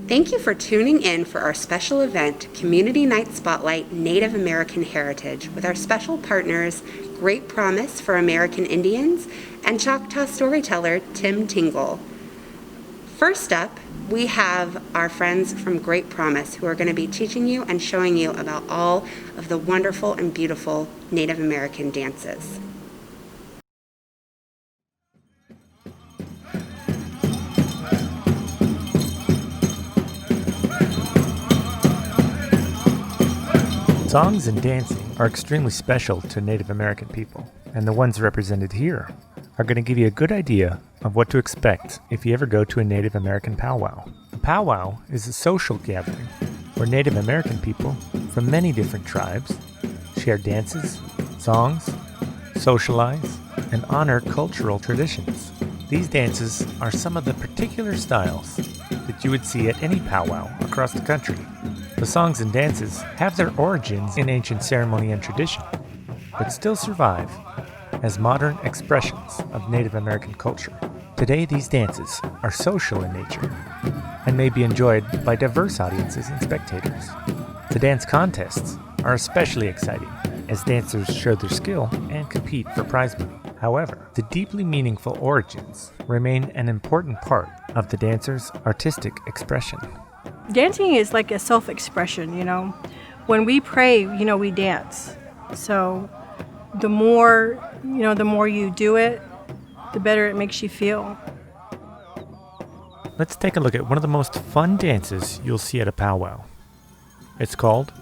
Thank you for tuning in for our special event, Community Night Spotlight Native American Heritage, with our special partners, Great Promise for American Indians and Choctaw storyteller Tim Tingle. First up, we have our friends from Great Promise who are going to be teaching you and showing you about all of the wonderful and beautiful Native American dances. Songs and dancing are extremely special to Native American people, and the ones represented here are going to give you a good idea of what to expect if you ever go to a Native American powwow. A powwow is a social gathering where Native American people from many different tribes share dances, songs, socialize, and honor cultural traditions. These dances are some of the particular styles that you would see at any powwow across the country. The songs and dances have their origins in ancient ceremony and tradition, but still survive as modern expressions of Native American culture. Today, these dances are social in nature and may be enjoyed by diverse audiences and spectators. The dance contests are especially exciting as dancers show their skill and compete for prize money. However, the deeply meaningful origins remain an important part of the dancer's artistic expression. Dancing is like a self-expression, When we pray, we dance. So the more you do it, the better it makes you feel. Let's take a look at one of the most fun dances you'll see at a powwow. It's called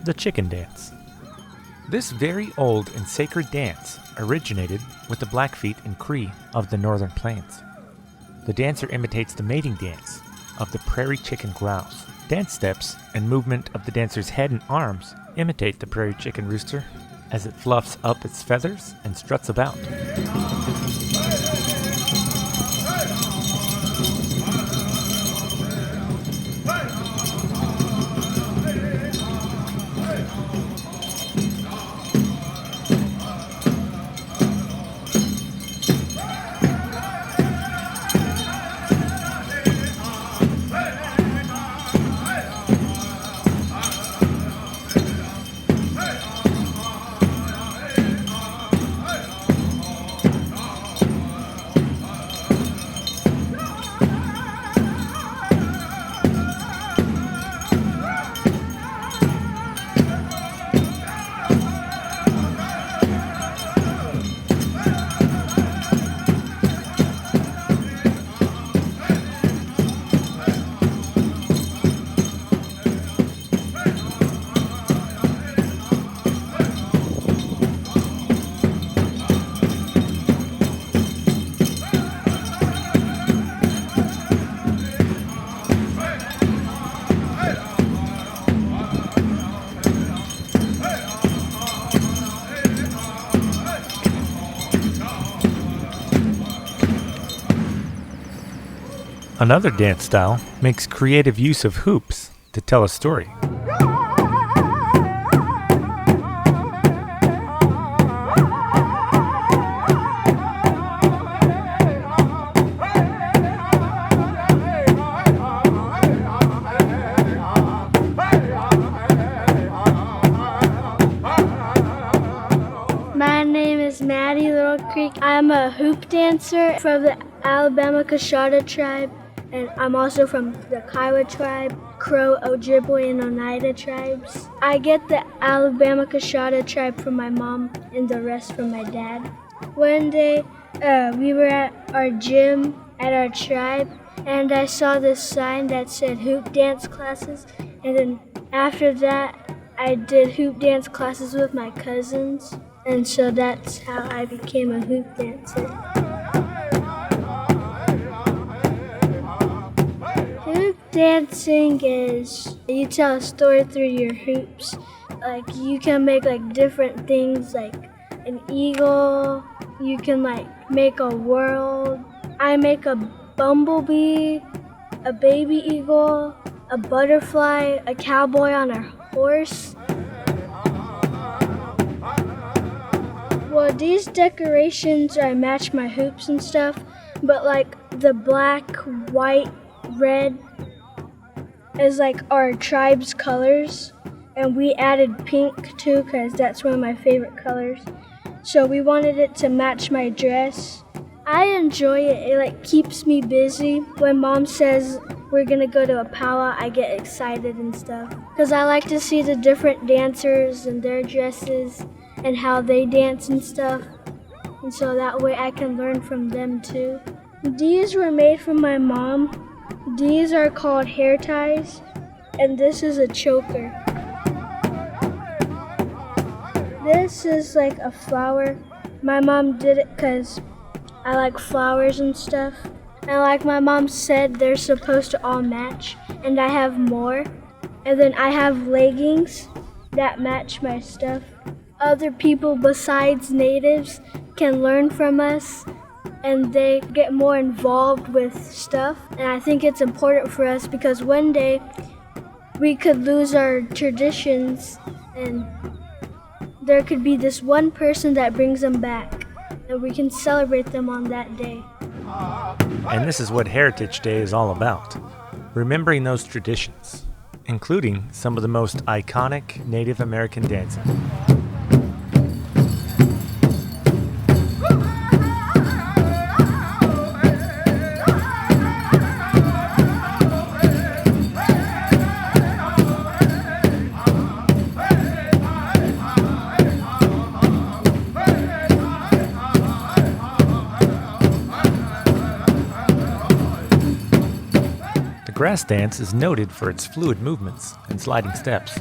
the chicken dance. This very old and sacred dance originated with the Blackfeet and Cree of the Northern Plains. The dancer imitates the mating dance of the prairie chicken grouse. Dance steps and movement of the dancer's head and arms imitate the prairie chicken rooster as it fluffs up its feathers and struts about. Another dance style makes creative use of hoops to tell a story. My name is Maddie Little Creek. I'm a hoop dancer from the Alabama Coshada tribe, and I'm also from the Kiowa tribe, Crow, Ojibwe, and Oneida tribes. I get the Alabama Coshada tribe from my mom and the rest from my dad. One day, we were at our gym at our tribe, and I saw this sign that said hoop dance classes, and then after that, I did hoop dance classes with my cousins, and so that's how I became a hoop dancer. Hoop dancing is you tell a story through your hoops. Like you can make like different things, like an eagle. You can like make a world. I make a bumblebee, a baby eagle, a butterfly, a cowboy on a horse. Well, these decorations, I match my hoops and stuff, but like the black, white, red is like our tribe's colors, and we added pink too because that's one of my favorite colors. So we wanted it to match my dress. I enjoy it. It like keeps me busy. When Mom says we're gonna go to a powwow, I get excited and stuff because I like to see the different dancers and their dresses and how they dance and stuff. And so that way I can learn from them too. These were made from my mom. These are called hair ties, and this is a choker. This is like a flower. My mom did it because I like flowers and stuff. And like my mom said, they're supposed to all match, and I have more. And then I have leggings that match my stuff. Other people besides natives can learn from us, and they get more involved with stuff. And I think it's important for us because one day we could lose our traditions, and there could be this one person that brings them back, and we can celebrate them on that day. And this is what Heritage Day is all about. Remembering those traditions, including some of the most iconic Native American dancing. The grass dance is noted for its fluid movements and sliding steps.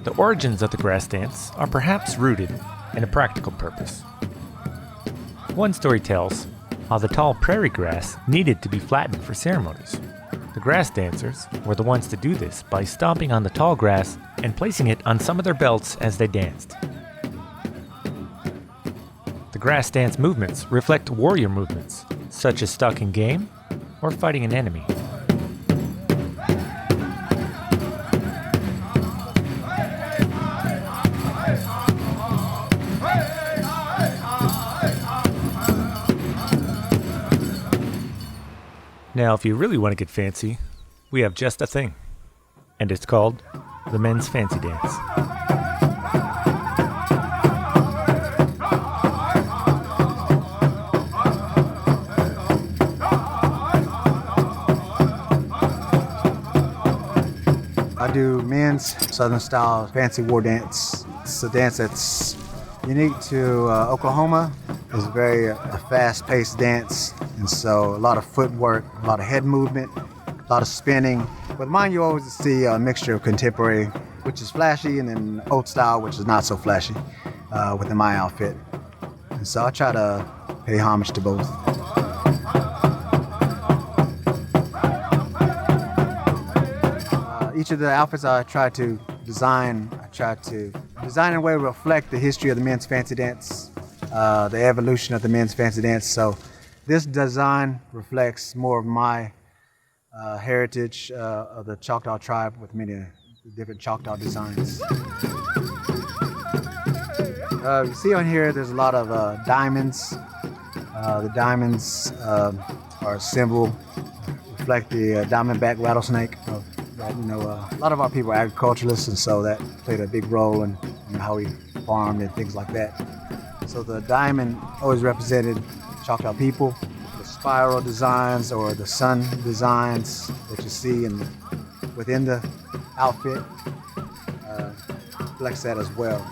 The origins of the grass dance are perhaps rooted in a practical purpose. One story tells how the tall prairie grass needed to be flattened for ceremonies. The grass dancers were the ones to do this by stomping on the tall grass and placing it on some of their belts as they danced. The grass dance movements reflect warrior movements, such as stalking game or fighting an enemy. Now, if you really want to get fancy, we have just a thing, and it's called the Men's Fancy Dance. I do men's Southern style fancy war dance. It's a dance that's unique to Oklahoma. It's very a fast-paced dance, and so a lot of footwork, a lot of head movement, a lot of spinning. With mine, you always see a mixture of contemporary, which is flashy, and then old style, which is not so flashy, within my outfit. And so I try to pay homage to both. Each of the outfits I try to design in a way to reflect the history of the men's fancy dance, the evolution of the men's fancy dance. So this design reflects more of my heritage of the Choctaw tribe with many different Choctaw designs. You see on here there's a lot of diamonds. The diamonds are a symbol, reflect the diamondback rattlesnake. A lot of our people are agriculturalists, and so that played a big role in how we farmed and things like that. So the diamond always represented Choctaw people. The spiral designs or the sun designs that you see within the outfit reflects that as well.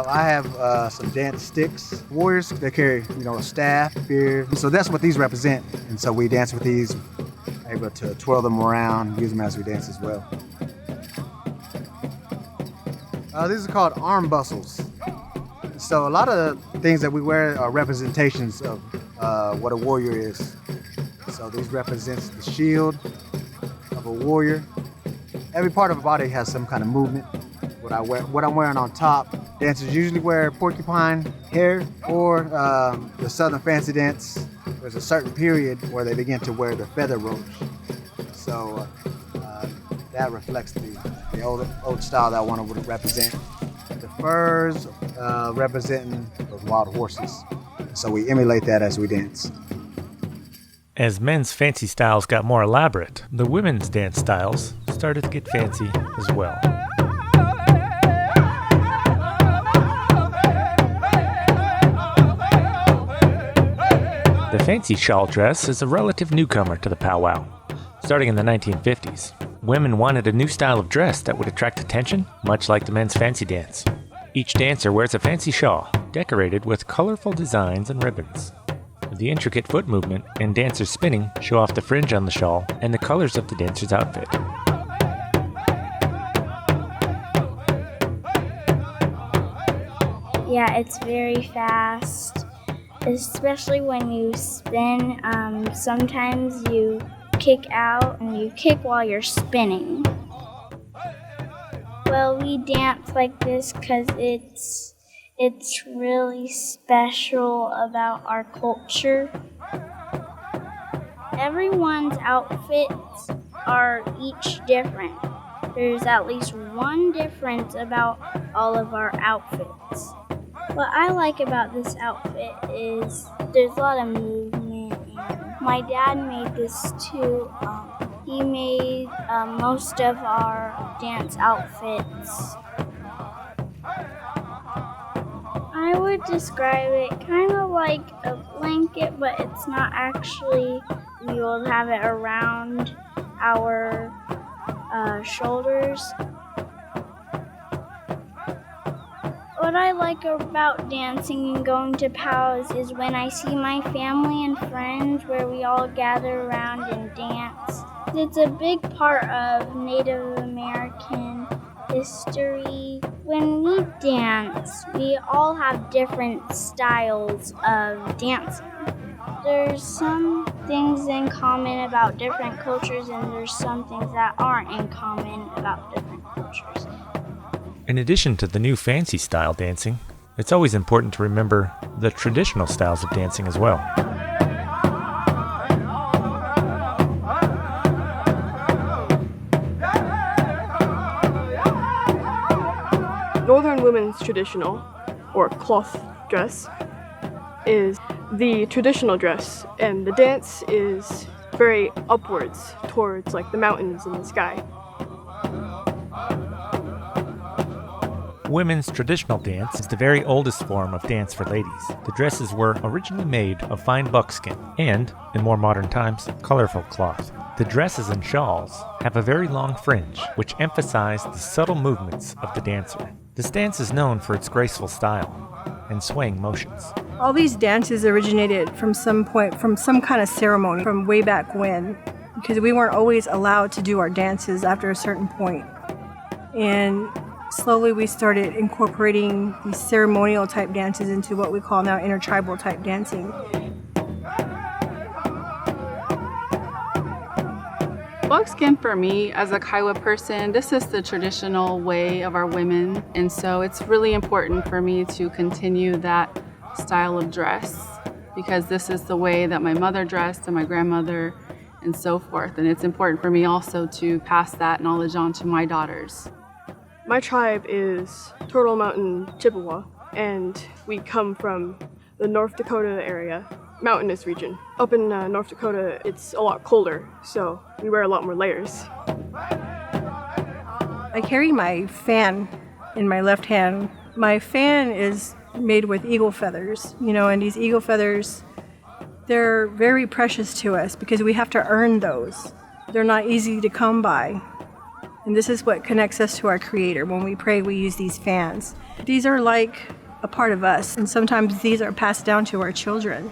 I have some dance sticks. Warriors, they carry, a staff, spear. So that's what these represent. And so we dance with these, able to twirl them around, use them as we dance as well. These are called arm bustles. So a lot of the things that we wear are representations of what a warrior is. So these represents the shield of a warrior. Every part of the body has some kind of movement. What I'm wearing on top, dancers usually wear porcupine hair, or the Southern fancy dance, there's a certain period where they begin to wear the feather roach. So that reflects the old style that I want to represent. The furs representing those wild horses. So we emulate that as we dance. As men's fancy styles got more elaborate, the women's dance styles started to get fancy as well. The fancy shawl dress is a relative newcomer to the powwow. Starting in the 1950s, women wanted a new style of dress that would attract attention, much like the men's fancy dance. Each dancer wears a fancy shawl, decorated with colorful designs and ribbons. The intricate foot movement and dancers spinning show off the fringe on the shawl and the colors of the dancer's outfit. Yeah, it's very fast, especially when you spin. Sometimes you kick out and you kick while you're spinning. Well, we dance like this because it's really special about our culture. Everyone's outfits are each different. There's at least one difference about all of our outfits. What I like about this outfit is there's a lot of movement. And my dad made this too. He made most of our dance outfits. I would describe it kind of like a blanket, but it's not actually. We will have it around our shoulders. What I like about dancing and going to POWs is when I see my family and friends where we all gather around and dance. It's a big part of Native American history. When we dance, we all have different styles of dancing. There's some things in common about different cultures, and there's some things that aren't in common about different cultures. In addition to the new fancy style dancing, it's always important to remember the traditional styles of dancing as well. Northern women's traditional, or cloth dress, is the traditional dress, and the dance is very upwards towards like the mountains and the sky. Women's traditional dance is the very oldest form of dance for ladies. The dresses were originally made of fine buckskin and, in more modern times, colorful cloth. The dresses and shawls have a very long fringe, which emphasize the subtle movements of the dancer. This dance is known for its graceful style and swaying motions. All these dances originated from some kind of ceremony from way back when, because we weren't always allowed to do our dances after a certain point. And slowly we started incorporating these ceremonial type dances into what we call now intertribal type dancing. Buckskin for me, as a Kiowa person, this is the traditional way of our women, and so it's really important for me to continue that style of dress because this is the way that my mother dressed and my grandmother and so forth, and it's important for me also to pass that knowledge on to my daughters. My tribe is Turtle Mountain Chippewa, and we come from the North Dakota area, mountainous region. Up in North Dakota, it's a lot colder, so we wear a lot more layers. I carry my fan in my left hand. My fan is made with eagle feathers, and these eagle feathers, they're very precious to us because we have to earn those. They're not easy to come by. And this is what connects us to our Creator. When we pray, we use these fans. These are like a part of us, and sometimes these are passed down to our children.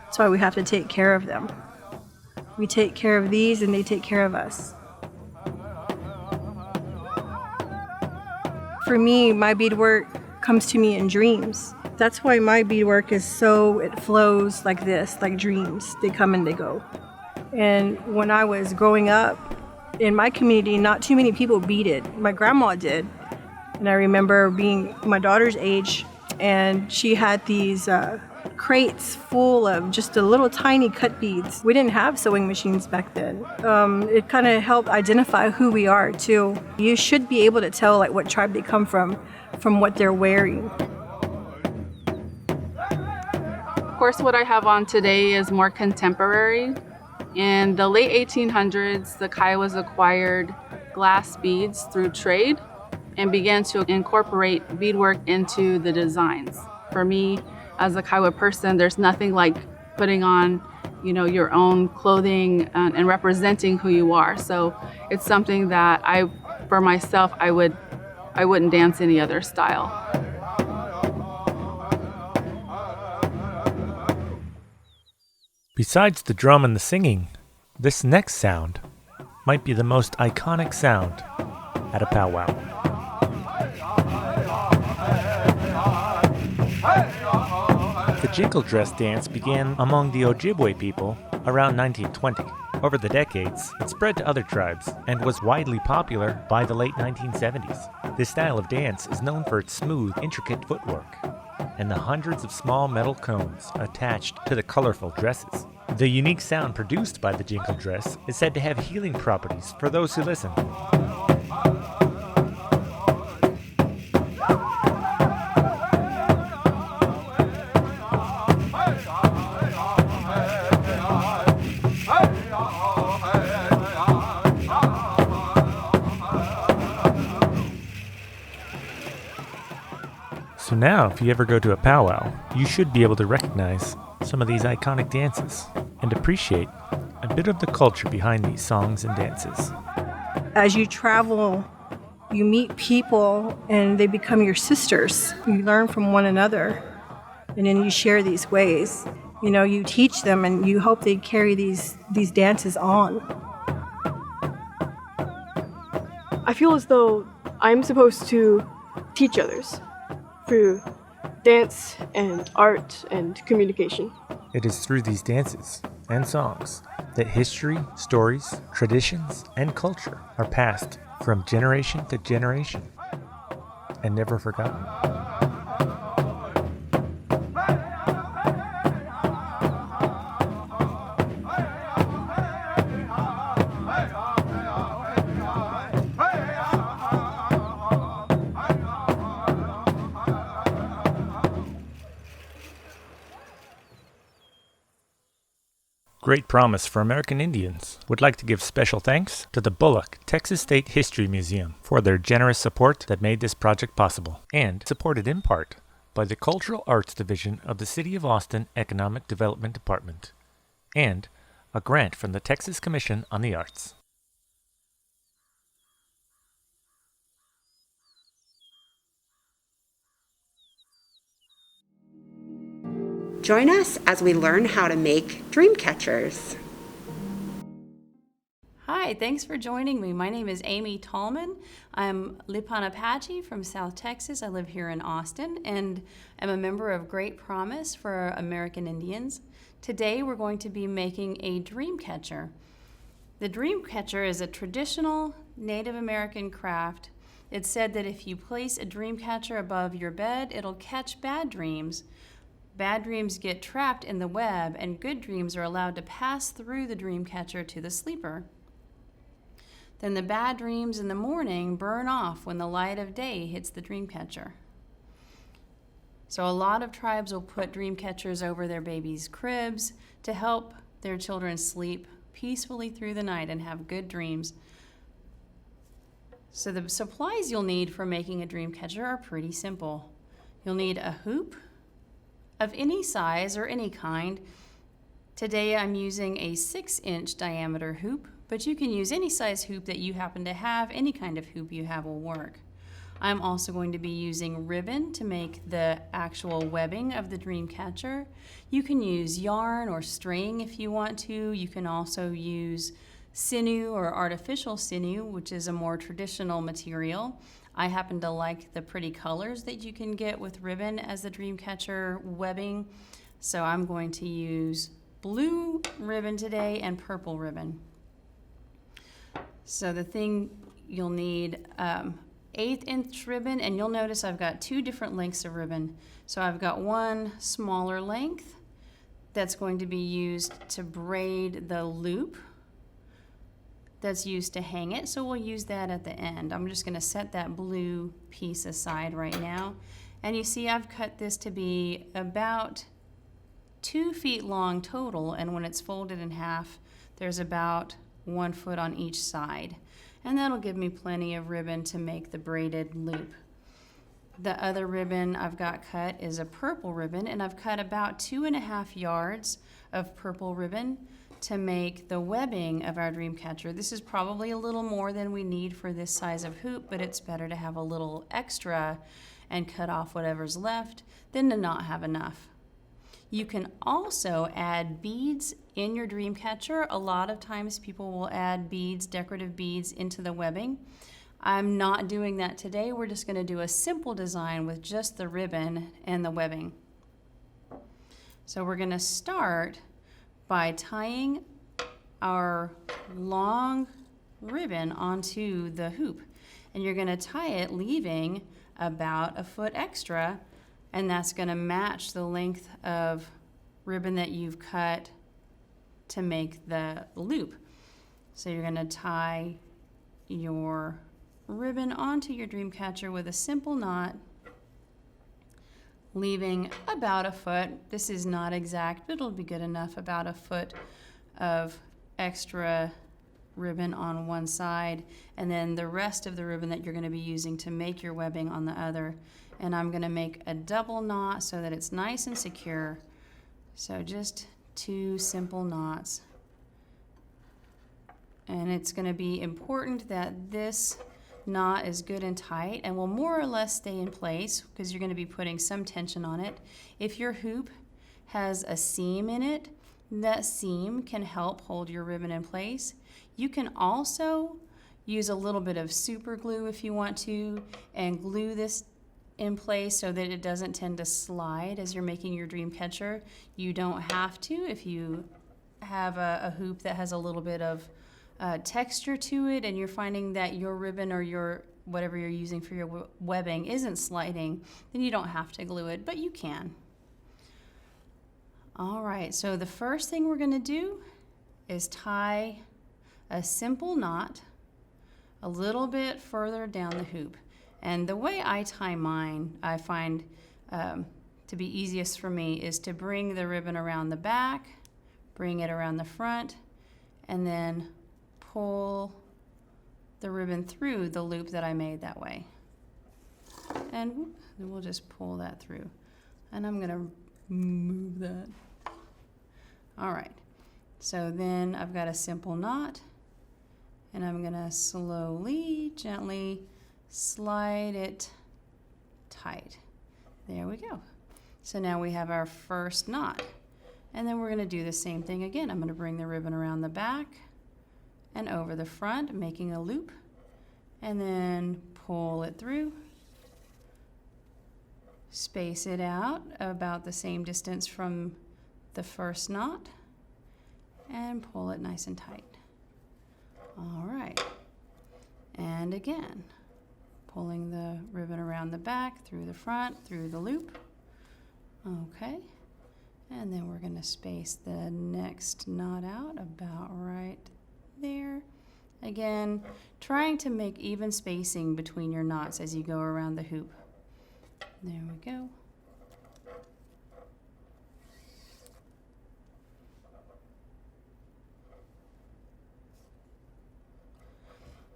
That's why we have to take care of them. We take care of these, and they take care of us. For me, my beadwork comes to me in dreams. That's why my beadwork is it flows like this, like dreams. They come and they go. And when I was growing up, in my community, not too many people beaded. My grandma did. And I remember being my daughter's age, and she had these crates full of just a little tiny cut beads. We didn't have sewing machines back then. It kind of helped identify who we are, too. You should be able to tell what tribe they come from what they're wearing. Of course, what I have on today is more contemporary. In the late 1800s, the Kiowas acquired glass beads through trade and began to incorporate beadwork into the designs. For me, as a Kiowa person, there's nothing like putting on, your own clothing and representing who you are. So it's something that for myself, I wouldn't dance any other style. Besides the drum and the singing, this next sound might be the most iconic sound at a powwow. The jingle dress dance began among the Ojibwe people around 1920. Over the decades, it spread to other tribes and was widely popular by the late 1970s. This style of dance is known for its smooth, intricate footwork and the hundreds of small metal cones attached to the colorful dresses. The unique sound produced by the jingle dress is said to have healing properties for those who listen. So now, if you ever go to a powwow, you should be able to recognize some of these iconic dances and appreciate a bit of the culture behind these songs and dances. As you travel, you meet people and they become your sisters. You learn from one another and then you share these ways. You teach them and you hope they carry these dances on. I feel as though I'm supposed to teach others through dance and art and communication. It is through these dances and songs that history, stories, traditions, and culture are passed from generation to generation and never forgotten. Great Promise for American Indians would like to give special thanks to the Bullock Texas State History Museum for their generous support that made this project possible, and supported in part by the Cultural Arts Division of the City of Austin Economic Development Department, and a grant from the Texas Commission on the Arts. Join us as we learn how to make dream catchers. Hi, thanks for joining me. My name is Amy Tallman. I'm Lipan Apache from South Texas. I live here in Austin and am a member of Great Promise for American Indians. Today we're going to be making a dream catcher. The dream catcher is a traditional Native American craft. It's said that if you place a dream catcher above your bed, it'll catch bad dreams. Bad dreams get trapped in the web, and good dreams are allowed to pass through the dream catcher to the sleeper. Then the bad dreams in the morning burn off when the light of day hits the dream catcher. So a lot of tribes will put dream catchers over their babies' cribs to help their children sleep peacefully through the night and have good dreams. So the supplies you'll need for making a dream catcher are pretty simple. You'll need a hoop of any size or any kind. Today I'm using a 6-inch diameter hoop, but you can use any size hoop that you happen to have. Any kind of hoop you have will work. I'm also going to be using ribbon to make the actual webbing of the dream catcher. You can use yarn or string if you want to. You can also use sinew or artificial sinew, which is a more traditional material. I happen to like the pretty colors that you can get with ribbon as the dream catcher webbing. So I'm going to use blue ribbon today and purple ribbon. So the thing you'll need 1/8-inch ribbon, and you'll notice I've got 2 different lengths of ribbon. So I've got one smaller length that's going to be used to braid the loop that's used to hang it, so we'll use that at the end. I'm just going to set that blue piece aside right now. And you see I've cut this to be about 2 feet long total, and when it's folded in half, there's about 1 foot on each side. And that'll give me plenty of ribbon to make the braided loop. The other ribbon I've got cut is a purple ribbon, and I've cut about 2.5 yards of purple ribbon to make the webbing of our dream catcher. This is probably a little more than we need for this size of hoop, but it's better to have a little extra and cut off whatever's left than to not have enough. You can also add beads in your dream catcher. A lot of times people will add beads, decorative beads, into the webbing. I'm not doing that today. We're just going to do a simple design with just the ribbon and the webbing. So we're going to start by tying our long ribbon onto the hoop. And you're going to tie it leaving about 1 foot extra, and that's going to match the length of ribbon that you've cut to make the loop. So you're going to tie your ribbon onto your dream catcher with a simple knot, leaving about 1 foot. This is not exact, but it'll be good enough, about 1 foot of extra ribbon on one side, and then the rest of the ribbon that you're going to be using to make your webbing on the other. And I'm going to make a double knot so that it's nice and secure. So just 2 simple knots. And it's going to be important that this knot is good and tight and will more or less stay in place because you're going to be putting some tension on it. If your hoop has a seam in it, that seam can help hold your ribbon in place. You can also use a little bit of super glue if you want to and glue this in place so that it doesn't tend to slide as you're making your dream catcher. You don't have to if you have a hoop that has a little bit of texture to it and you're finding that your ribbon or your whatever you're using for your webbing isn't sliding, then you don't have to glue it, but you can. All right, so the first thing we're going to do is tie a simple knot a little bit further down the hoop. And the way I tie mine, I find to be easiest for me is to bring the ribbon around the back, bring it around the front, and then pull the ribbon through the loop that I made that way. And we'll just pull that through. And I'm going to move that. All right, so then I've got a simple knot, and I'm going to slowly, gently slide it tight. There we go. So now we have our first knot. And then we're going to do the same thing again. I'm going to bring the ribbon around the back and over the front, making a loop, and then pull it through. Space it out about the same distance from the first knot and pull it nice and tight. All right. And again, pulling the ribbon around the back, through the front, through the loop. Okay. And then we're going to space the next knot out about right there. Again, trying to make even spacing between your knots as you go around the hoop. There we go.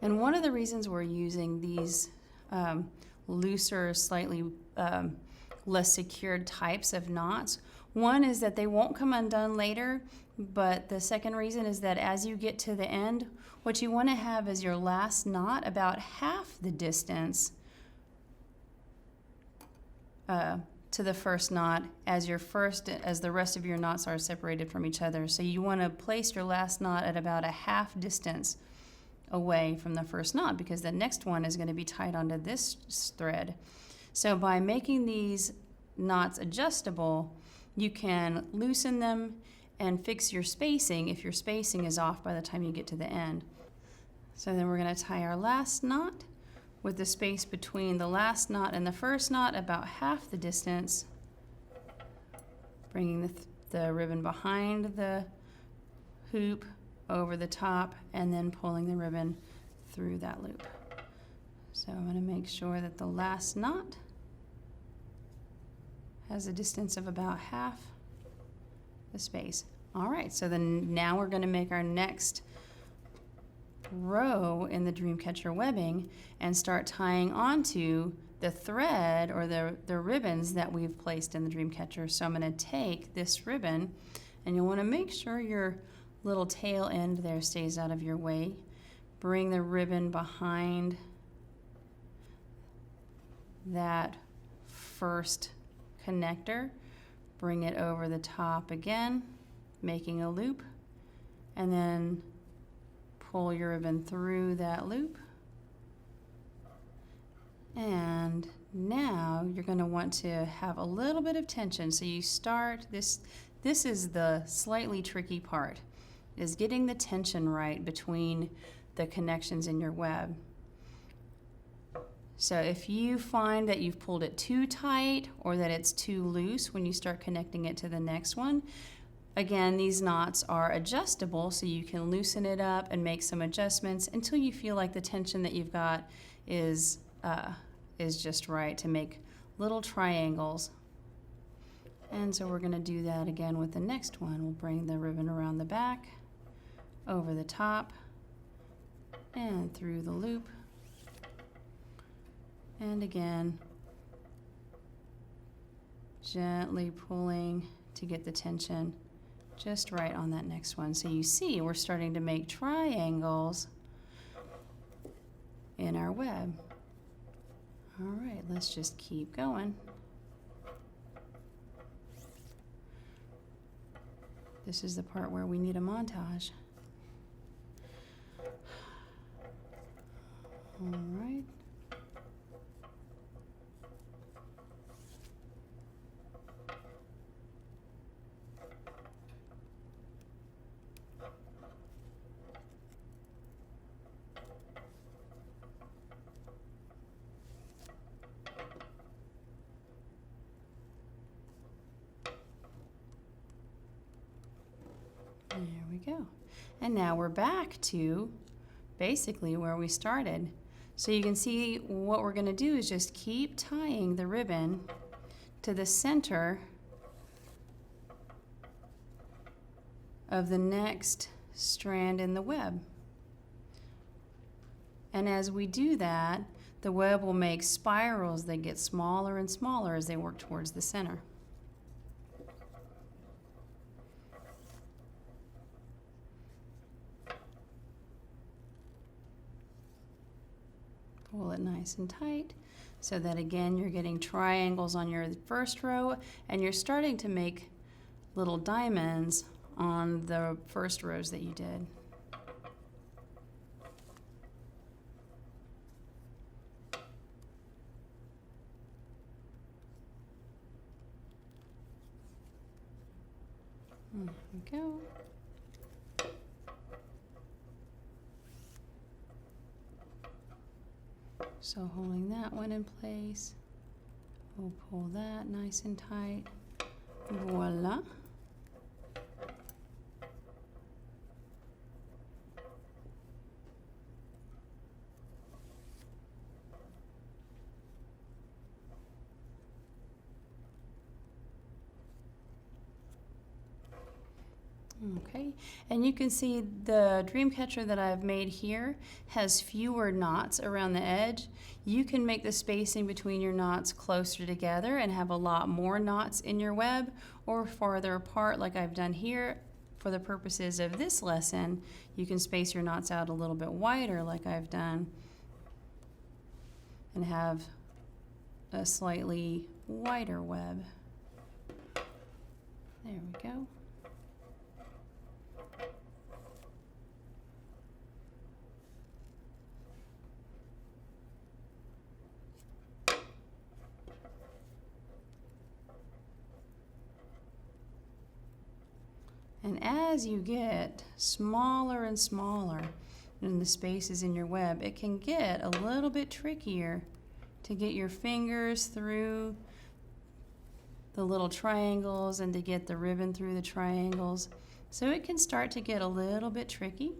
And one of the reasons we're using these looser, slightly less secured types of knots, one is that they won't come undone later, but the second reason is that as you get to the end, what you want to have is your last knot about half the distance to the first knot as the rest of your knots are separated from each other. So you want to place your last knot at about a half distance away from the first knot because the next one is going to be tied onto this thread. So by making these knots adjustable, you can loosen them and fix your spacing if your spacing is off by the time you get to the end. So then we're going to tie our last knot with the space between the last knot and the first knot about half the distance, bringing the ribbon behind the hoop over the top and then pulling the ribbon through that loop. So I'm going to make sure that the last knot has a distance of about half the space. All right, so then now we're going to make our next row in the Dreamcatcher webbing and start tying onto the thread or the ribbons that we've placed in the Dreamcatcher. So I'm going to take this ribbon, and you'll want to make sure your little tail end there stays out of your way. Bring the ribbon behind that first connector, bring it over the top again, making a loop, and then pull your ribbon through that loop. And now you're going to want to have a little bit of tension. So you start, this is the slightly tricky part, is getting the tension right between the connections in your web. So if you find that you've pulled it too tight or that it's too loose when you start connecting it to the next one, again, these knots are adjustable, so you can loosen it up and make some adjustments until you feel like the tension that you've got is just right to make little triangles. And so we're going to do that again with the next one. We'll bring the ribbon around the back, over the top, and through the loop. And again, gently pulling to get the tension just right on that next one. So you see we're starting to make triangles in our web. All right, let's just keep going. This is the part where we need a montage. All right. There we go. And now we're back to basically where we started. So you can see what we're going to do is just keep tying the ribbon to the center of the next strand in the web. And as we do that, the web will make spirals that get smaller and smaller as they work towards the center. Pull it nice and tight so that again you're getting triangles on your first row and you're starting to make little diamonds on the first rows that you did. There we go. So holding that one in place, we'll pull that nice and tight. Voila. Okay, and you can see the Dreamcatcher that I've made here has fewer knots around the edge. You can make the spacing between your knots closer together and have a lot more knots in your web, or farther apart like I've done here. For the purposes of this lesson, you can space your knots out a little bit wider like I've done and have a slightly wider web. There we go. And as you get smaller and smaller in the spaces in your web, it can get a little bit trickier to get your fingers through the little triangles and to get the ribbon through the triangles. So it can start to get a little bit tricky.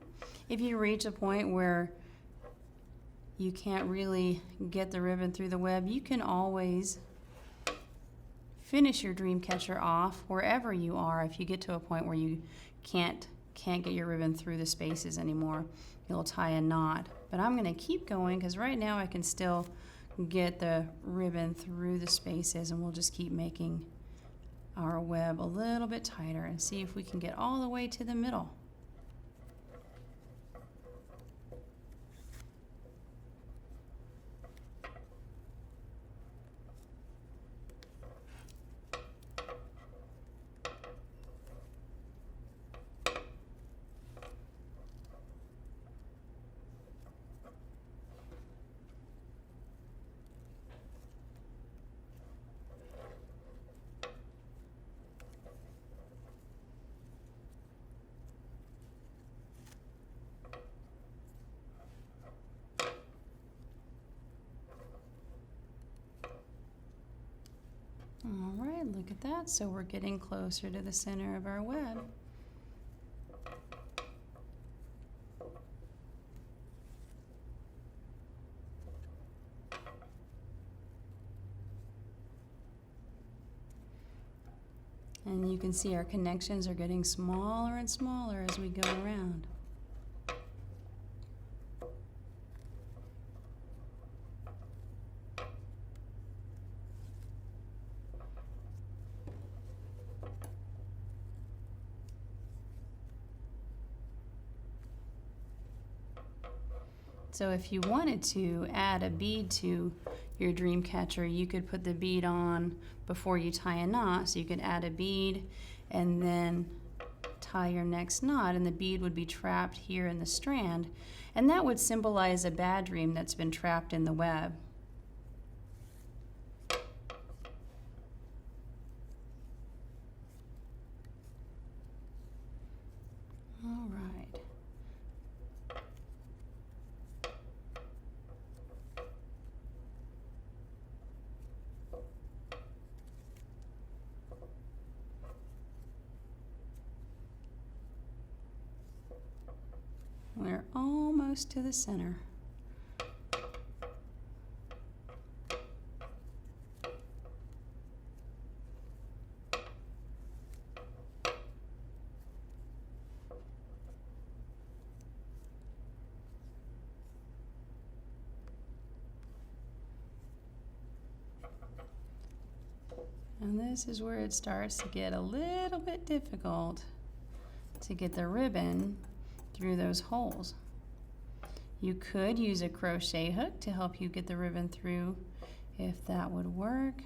If you reach a point where you can't really get the ribbon through the web, you can always finish your dream catcher off wherever you are. If you get to a point where you can't get your ribbon through the spaces anymore, you'll tie a knot. But I'm going to keep going because right now I can still get the ribbon through the spaces, and we'll just keep making our web a little bit tighter and see if we can get all the way to the middle. All right, look at that. So we're getting closer to the center of our web. And you can see our connections are getting smaller and smaller as we go around. So if you wanted to add a bead to your dream catcher, you could put the bead on before you tie a knot. So you could add a bead and then tie your next knot, and the bead would be trapped here in the strand, and that would symbolize a bad dream that's been trapped in the web. All right. We're almost to the center. And this is where it starts to get a little bit difficult to get the ribbon through those holes. You could use a crochet hook to help you get the ribbon through if that would work.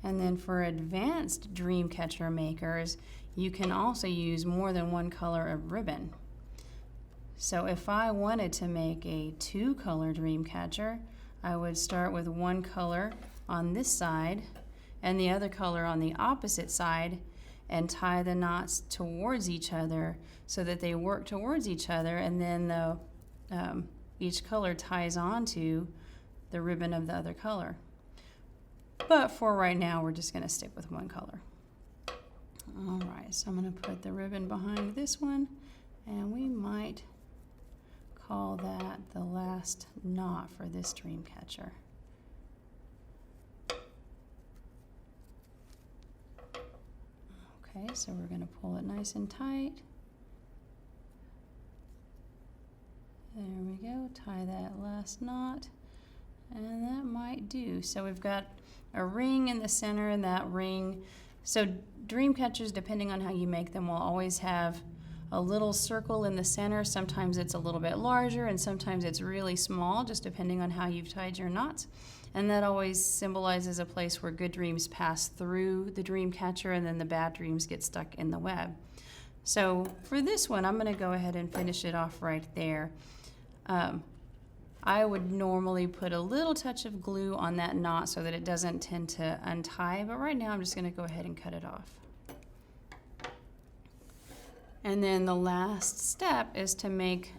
And then for advanced dream catcher makers, you can also use more than one color of ribbon. So if I wanted to make a 2-color dream catcher, I would start with one color on this side and the other color on the opposite side, and tie the knots towards each other so that they work towards each other, and then each color ties onto the ribbon of the other color. But for right now, we're just going to stick with one color. All right, so I'm going to put the ribbon behind this one, and we might call that the last knot for this dream catcher. Okay, so we're going to pull it nice and tight. There we go, tie that last knot, and that might do. So we've got a ring in the center, and that ring, so dream catchers, depending on how you make them, will always have a little circle in the center. Sometimes it's a little bit larger, and sometimes it's really small, just depending on how you've tied your knots. And that always symbolizes a place where good dreams pass through the dream catcher, and then the bad dreams get stuck in the web. So for this one, I'm going to go ahead and finish it off right there. I would normally put a little touch of glue on that knot so that it doesn't tend to untie, but right now I'm just going to go ahead and cut it off. And then the last step is to make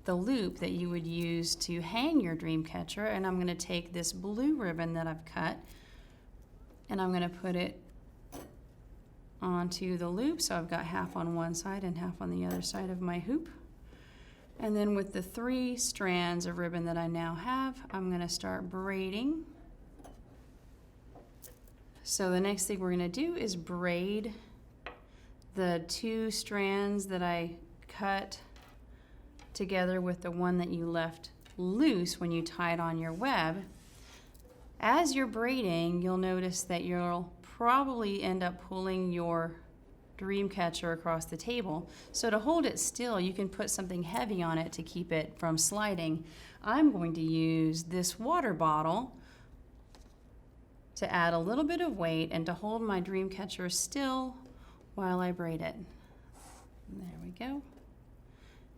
the loop that you would use to hang your dream catcher, and I'm going to take this blue ribbon that I've cut and I'm going to put it onto the loop. So I've got half on one side and half on the other side of my hoop. And then with the 3 strands of ribbon that I now have, I'm going to start braiding. So the next thing we're going to do is braid the 2 strands that I cut together with the one that you left loose when you tied on your web. As you're braiding, you'll notice that you'll probably end up pulling your dream catcher across the table. So to hold it still, you can put something heavy on it to keep it from sliding. I'm going to use this water bottle to add a little bit of weight and to hold my dream catcher still while I braid it. There we go.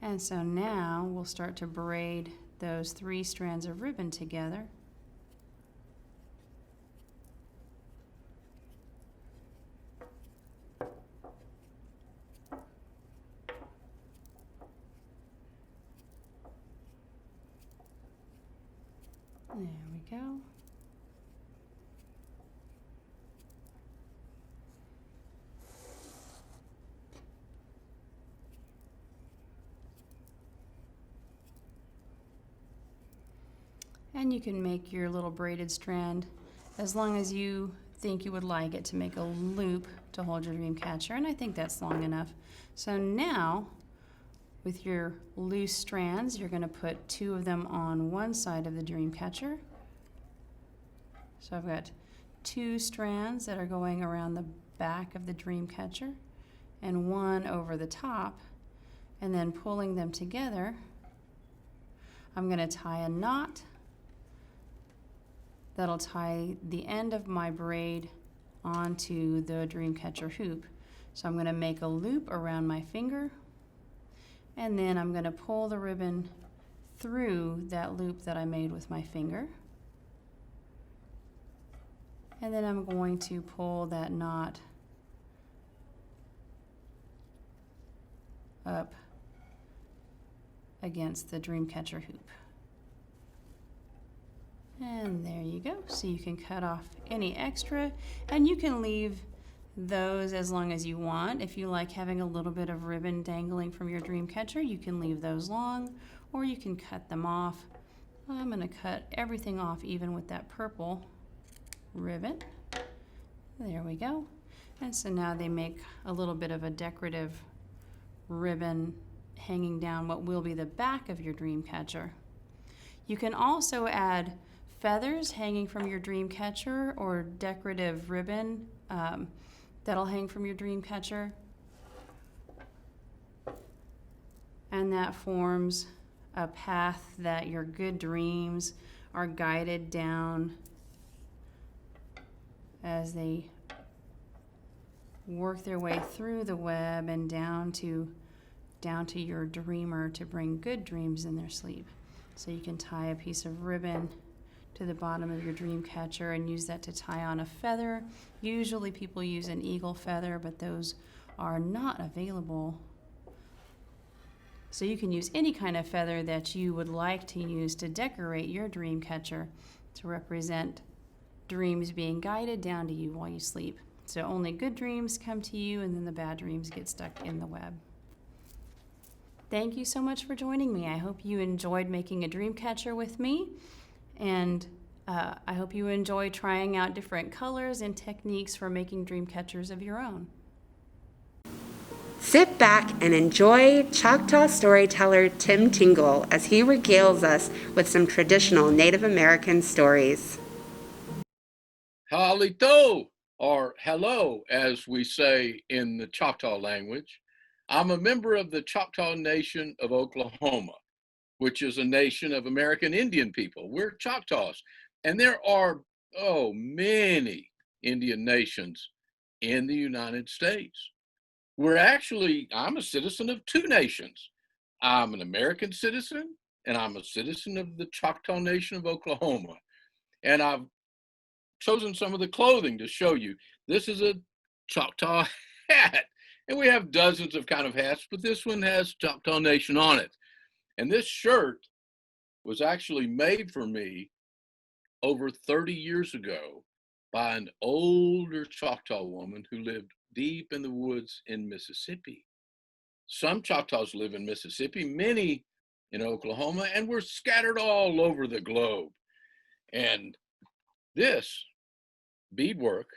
And so now we'll start to braid those 3 strands of ribbon together. There we go. And you can make your little braided strand as long as you think you would like it to make a loop to hold your dream catcher, and I think that's long enough. So now, with your loose strands, you're going to put 2 of them on one side of the dream catcher. So I've got 2 strands that are going around the back of the dream catcher and 1 over the top, and then pulling them together, I'm going to tie a knot that'll tie the end of my braid onto the dream catcher hoop. So I'm going to make a loop around my finger, and then I'm going to pull the ribbon through that loop that I made with my finger. And then I'm going to pull that knot up against the dream catcher hoop. And there you go. So you can cut off any extra, and you can leave those as long as you want. If you like having a little bit of ribbon dangling from your dream catcher, you can leave those long, or you can cut them off. I'm going to cut everything off even with that purple ribbon. There we go. And so now they make a little bit of a decorative ribbon hanging down what will be the back of your dream catcher. You can also add feathers hanging from your dream catcher or decorative ribbon that'll hang from your dream catcher. And that forms a path that your good dreams are guided down as they work their way through the web and down to your dreamer to bring good dreams in their sleep. So you can tie a piece of ribbon to the bottom of your dream catcher and use that to tie on a feather. Usually people use an eagle feather, but those are not available. So you can use any kind of feather that you would like to use to decorate your dream catcher to represent dreams being guided down to you while you sleep. So only good dreams come to you, and then the bad dreams get stuck in the web. Thank you so much for joining me. I hope you enjoyed making a dream catcher with me, and I hope you enjoy trying out different colors and techniques for making dream catchers of your own. Sit back and enjoy Choctaw storyteller Tim Tingle as he regales us with some traditional Native American stories. Halito, or hello, as we say in the Choctaw language. I'm a member of the Choctaw Nation of Oklahoma, which is a nation of American Indian people. We're Choctaws, and there are, many Indian nations in the United States. I'm a citizen of 2 nations. I'm an American citizen, and I'm a citizen of the Choctaw Nation of Oklahoma. And I've chosen some of the clothing to show you. This is a Choctaw hat, and we have dozens of kind of hats, but this one has Choctaw Nation on it. And this shirt was actually made for me over 30 years ago by an older Choctaw woman who lived deep in the woods in Mississippi. Some Choctaws live in Mississippi. Many in Oklahoma, and we're scattered all over the globe. And this beadwork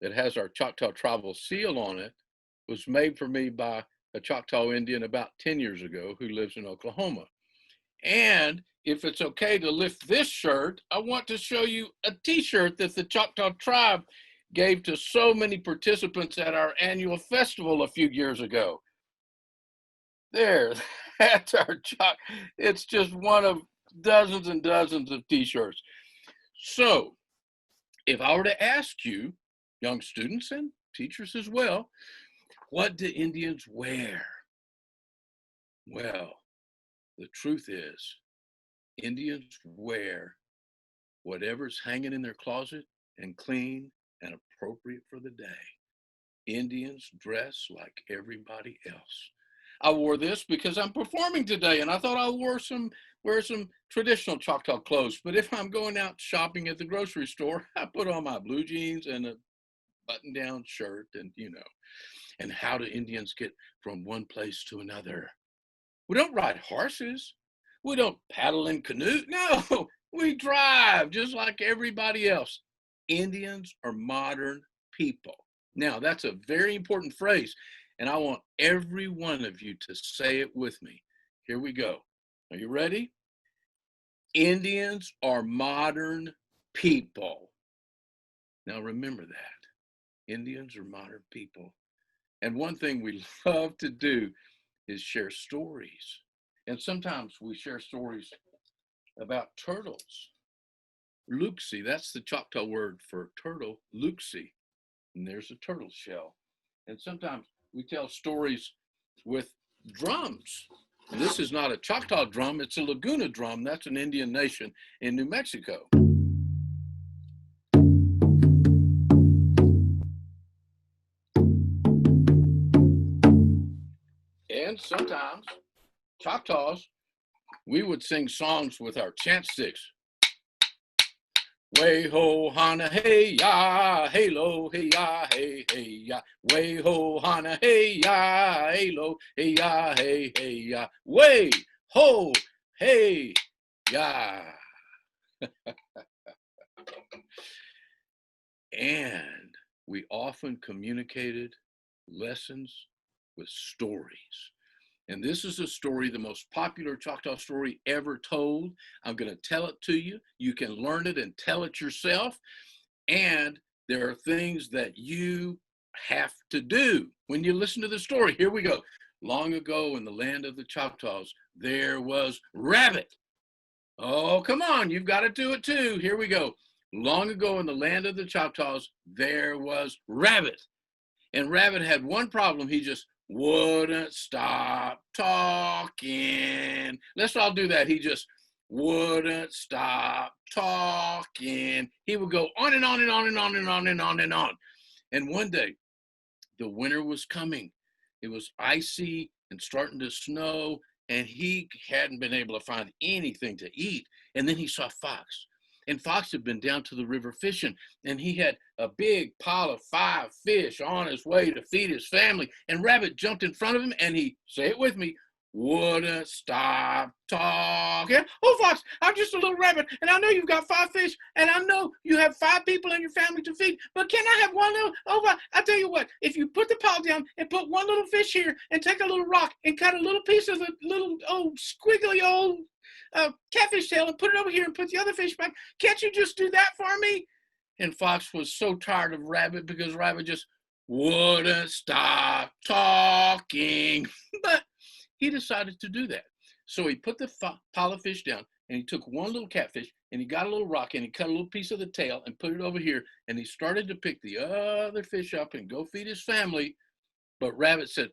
that has our Choctaw tribal seal on it was made for me by a Choctaw Indian about 10 years ago who lives in Oklahoma. And if it's okay to lift this shirt, I want to show you a t-shirt that the Choctaw tribe gave to so many participants at our annual festival a few years ago. There, that's our it's just one of dozens and dozens of t-shirts. So if I were to ask you, young students and teachers as well, what do Indians wear? Well, the truth is, Indians wear whatever's hanging in their closet and clean and appropriate for the day. Indians dress like everybody else. I wore this because I'm performing today, and I thought I wear some traditional Choctaw clothes. But if I'm going out shopping at the grocery store, I put on my blue jeans and a button-down shirt, and And how do Indians get from one place to another? We don't ride horses. We don't paddle in canoe. No, we drive just like everybody else. Indians are modern people. Now, that's a very important phrase, and I want every one of you to say it with me. Here we go. Are you ready? Indians are modern people. Now, remember that. Indians are modern people. And one thing we love to do is share stories. And sometimes we share stories about turtles. Luxie, that's the Choctaw word for turtle, luxie. And there's a turtle shell. And sometimes we tell stories with drums. And this is not a Choctaw drum, it's a Laguna drum. That's an Indian nation in New Mexico. And sometimes, Choctaws, we would sing songs with our chant sticks. Way ho hana hey ya, hey lo hey ya, hey hey ya. Way ho hana hey ya, hey lo hey ya, hey hey ya. Way ho hey ya. And we often communicated lessons with stories. And this is a story, the most popular Choctaw story ever told. I'm going to tell it to you. You can learn it and tell it yourself. And there are things that you have to do when you listen to the story. Here we go. Long ago in the land of the Choctaws, there was Rabbit. Oh, come on. You've got to do it too. Here we go. Long ago in the land of the Choctaws, there was Rabbit. And Rabbit had one problem. He just wouldn't stop talking. Let's all do that. He just wouldn't stop talking. He would go on and on and on and on and on and on and on. And one day, the winter was coming. It was icy and starting to snow, and he hadn't been able to find anything to eat. And then he saw Fox. And Fox had been down to the river fishing, and he had a big pile of 5 fish on his way to feed his family. And Rabbit jumped in front of him, and he, say it with me, wouldn't stop talking. Oh, Fox, I'm just a little rabbit, and I know you've got 5 fish, and I know you have 5 people in your family to feed, but can I have one little, I tell you what, if you put the pile down and put one little fish here and take a little rock and cut a little piece of the little squiggly old catfish tail and put it over here and put the other fish back, can't you just do that for me? And Fox was so tired of Rabbit because Rabbit just wouldn't stop talking. But he decided to do that. So he put the pile of fish down, and he took one little catfish, and he got a little rock, and he cut a little piece of the tail and put it over here, and he started to pick the other fish up and go feed his family. But Rabbit said,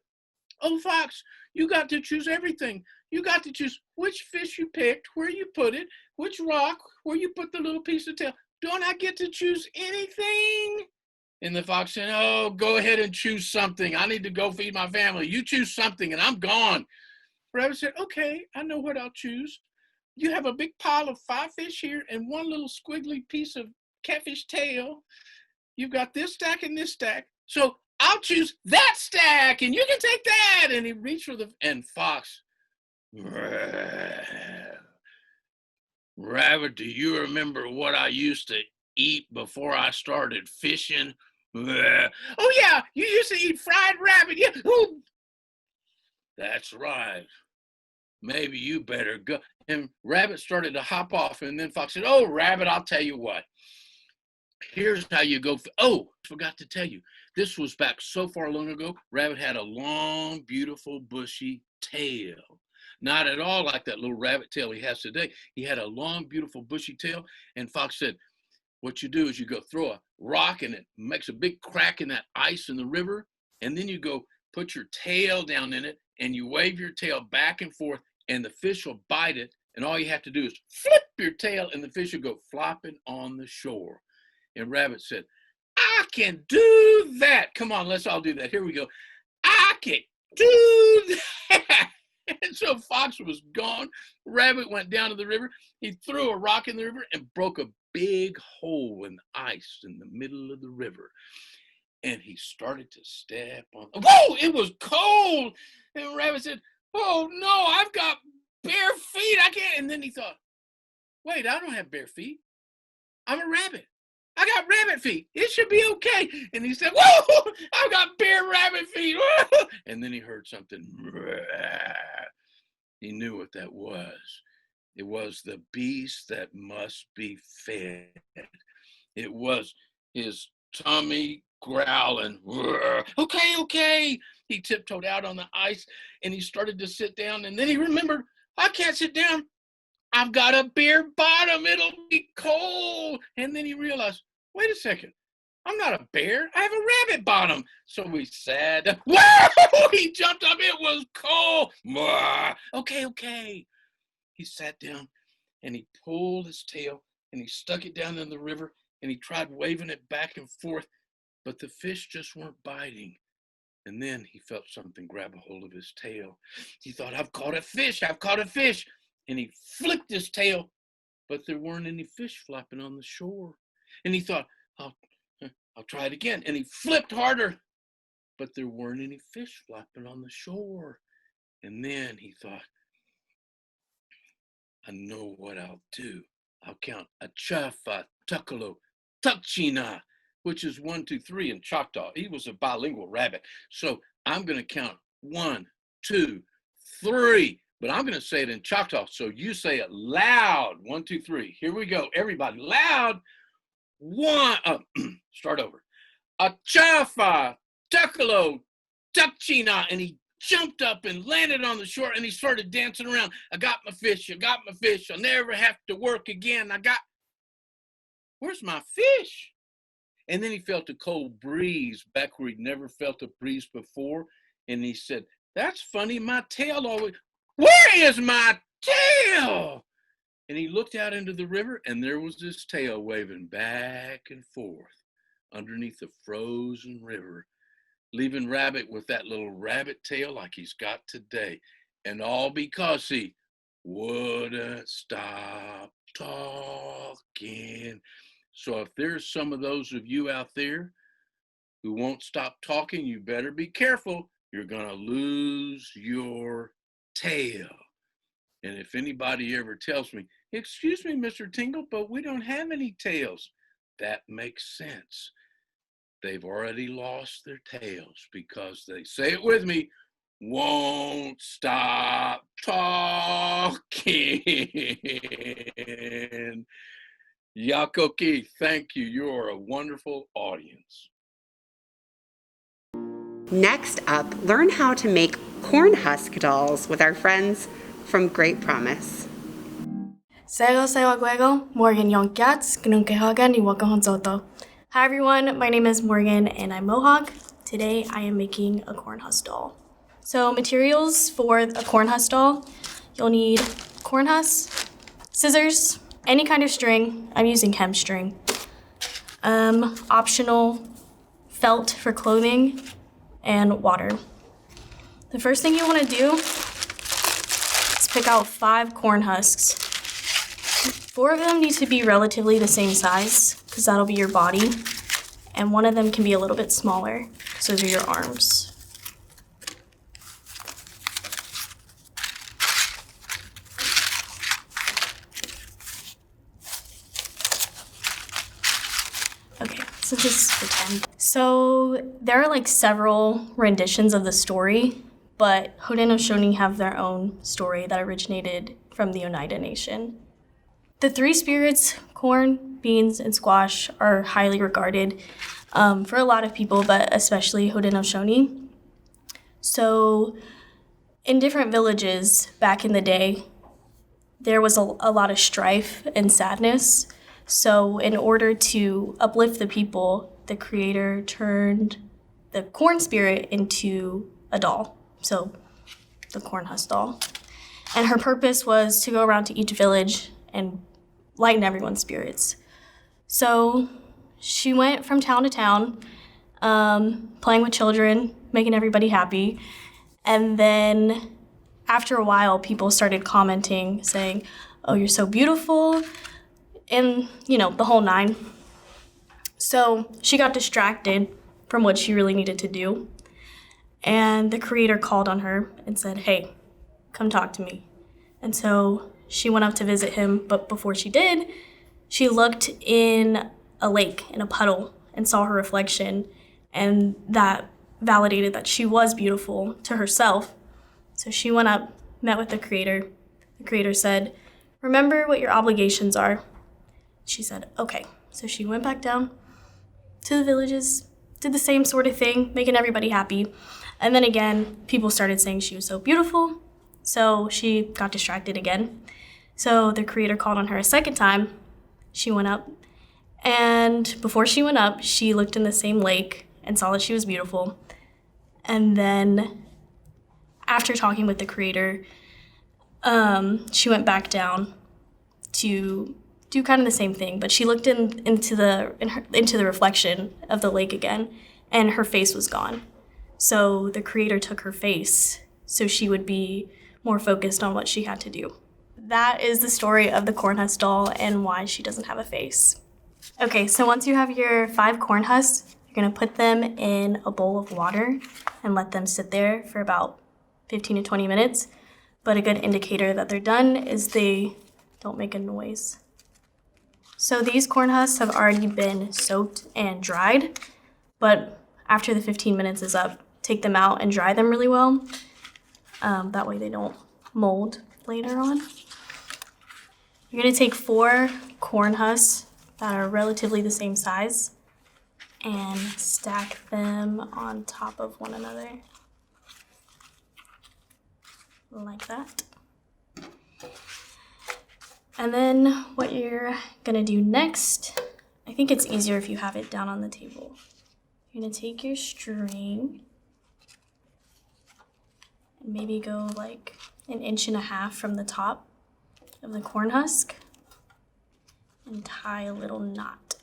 oh, Fox, you got to choose everything. You got to choose which fish you picked, where you put it, which rock, where you put the little piece of tail. Don't I get to choose anything? And the fox said, oh, go ahead and choose something. I need to go feed my family. You choose something and I'm gone. Rabbit said, okay, I know what I'll choose. You have a big pile of 5 fish here and one little squiggly piece of catfish tail. You've got this stack and this stack. So I'll choose that stack and you can take that. And he reached for and Fox Rabbit, do you remember what I used to eat before I started fishing? Oh, yeah, you used to eat fried rabbit. Yeah. Ooh. That's right. Maybe you better go. And Rabbit started to hop off, and then Fox said, oh, Rabbit, I'll tell you what. Here's how you go. Oh, forgot to tell you. This was back so far long ago. Rabbit had a long, beautiful, bushy tail. Not at all like that little rabbit tail he has today. He had a long, beautiful, bushy tail. And Fox said, what you do is you go throw a rock and it makes a big crack in that ice in the river. And then you go put your tail down in it and you wave your tail back and forth and the fish will bite it. And all you have to do is flip your tail and the fish will go flopping on the shore. And Rabbit said, I can do that. Come on, let's all do that. Here we go. I can do that. And so Fox was gone. Rabbit went down to the river. He threw a rock in the river and broke a big hole in the ice in the middle of the river. And he started to step on. Whoa, it was cold. And Rabbit said, oh, no, I've got bare feet. I can't. And then he thought, wait, I don't have bare feet. I'm a rabbit. I got rabbit feet. It should be okay. And he said, whoa, I've got bare rabbit feet. Whoa. And then he heard something. He knew what that was. It was the beast that must be fed. It was his tummy growling. Okay, okay. He tiptoed out on the ice and he started to sit down. And then he remembered, I can't sit down. I've got a bare bottom. It'll be cold. And then he realized, wait a second. I'm not a bear. I have a rabbit bottom. So he sat. Whoa! He jumped up. It was cold. Okay, okay. He sat down and he pulled his tail and he stuck it down in the river and he tried waving it back and forth, but the fish just weren't biting. And then he felt something grab a hold of his tail. He thought, I've caught a fish. I've caught a fish. And he flicked his tail, but there weren't any fish flopping on the shore. And he thought, I'll try it again. And he flipped harder, but there weren't any fish flopping on the shore. And then he thought, I know what I'll do. I'll count Achafa, Tukalo, Tukchina, which is 1, 2, 3 in Choctaw. He was a bilingual rabbit. So I'm going to count 1, 2, 3. But I'm going to say it in Choctaw, so you say it loud. 1, 2, 3. Here we go. Everybody, loud. 1. Start over. Achafa, Tukalo, Tukchina. And he jumped up and landed on the shore, and he started dancing around. I got my fish. I got my fish. I'll never have to work again. Where's my fish? And then he felt a cold breeze back where he'd never felt a breeze before. And he said, that's funny. My tail always... Where is my tail? And he looked out into the river, and there was his tail waving back and forth underneath the frozen river, leaving Rabbit with that little rabbit tail like he's got today. And all because he wouldn't stop talking. So if there's some of those of you out there who won't stop talking, you better be careful. You're going to lose your tail. And if anybody ever tells me, excuse me, Mr. Tingle, but we don't have any tails, that makes sense. They've already lost their tails because they, say it with me, won't stop talking. Yakoki, thank you. You're a wonderful audience. Next up, learn how to make corn husk dolls with our friends from Great Promise. Sego Guego, Morgan Yonkats, Gnunkehagan, Iwakahonsoto. Hi everyone, my name is Morgan and I'm Mohawk. Today I am making a corn husk doll. So materials for a corn husk doll, you'll need corn husks, scissors, any kind of string. I'm using hemp string. Optional felt for clothing and water. The first thing you want to do is pick out 5 corn husks. 4 of them need to be relatively the same size because that'll be your body, and 1 of them can be a little bit smaller because those are your arms. since it's pretend. So there are like several renditions of the story, but Haudenosaunee have their own story that originated from the Oneida Nation. The three spirits, corn, beans, and squash, are highly regarded for a lot of people, but especially Haudenosaunee. So in different villages back in the day, there was a lot of strife and sadness. So in order to uplift the people, the creator turned the corn spirit into a doll, so the corn husk doll. And her purpose was to go around to each village and lighten everyone's spirits. So she went from town to town, playing with children, making everybody happy. And then after a while, people started commenting, saying, "Oh, you're so beautiful," and, the whole nine. So she got distracted from what she really needed to do. And the creator called on her and said, "Hey, come talk to me." And so she went up to visit him, but before she did, she looked in a lake, in a puddle, and saw her reflection, and that validated that she was beautiful to herself. So she went up, met with the creator. The creator said, "Remember what your obligations are." She said, "Okay." So she went back down to the villages, did the same sort of thing, making everybody happy. And then again, people started saying she was so beautiful, so she got distracted again. So the creator called on her a second time. She went up, and before she went up, she looked in the same lake and saw that she was beautiful. And then after talking with the creator, she went back down to do kind of the same thing, but she looked into the reflection of the lake again, and her face was gone. So the creator took her face so she would be more focused on what she had to do. That is the story of the corn husk doll and why she doesn't have a face. Okay, so once you have your 5 corn husks, you're gonna put them in a bowl of water and let them sit there for about 15 to 20 minutes. But a good indicator that they're done is they don't make a noise. So these corn husks have already been soaked and dried, but after the 15 minutes is up, take them out and dry them really well. That way they don't mold later on. You're gonna take 4 corn husks that are relatively the same size and stack them on top of one another, like that. And then what you're gonna do next, I think it's easier if you have it down on the table. You're gonna take your string and maybe go like 1.5 inches from the top of the corn husk and tie a little knot.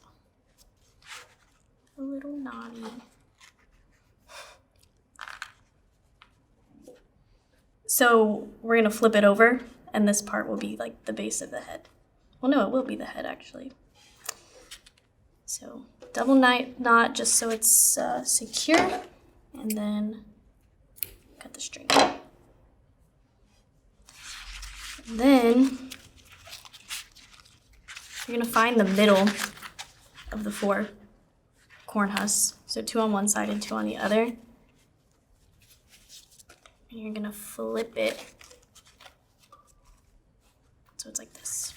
A little knotty. So we're gonna flip it over, and this part will be like the base of the head. Well, no, it will be the head actually. So double knot just so it's secure, and then cut the string. And then you're gonna find the middle of the 4 corn husks. So 2 on one side and 2 on the other. And you're gonna flip it so it's like this.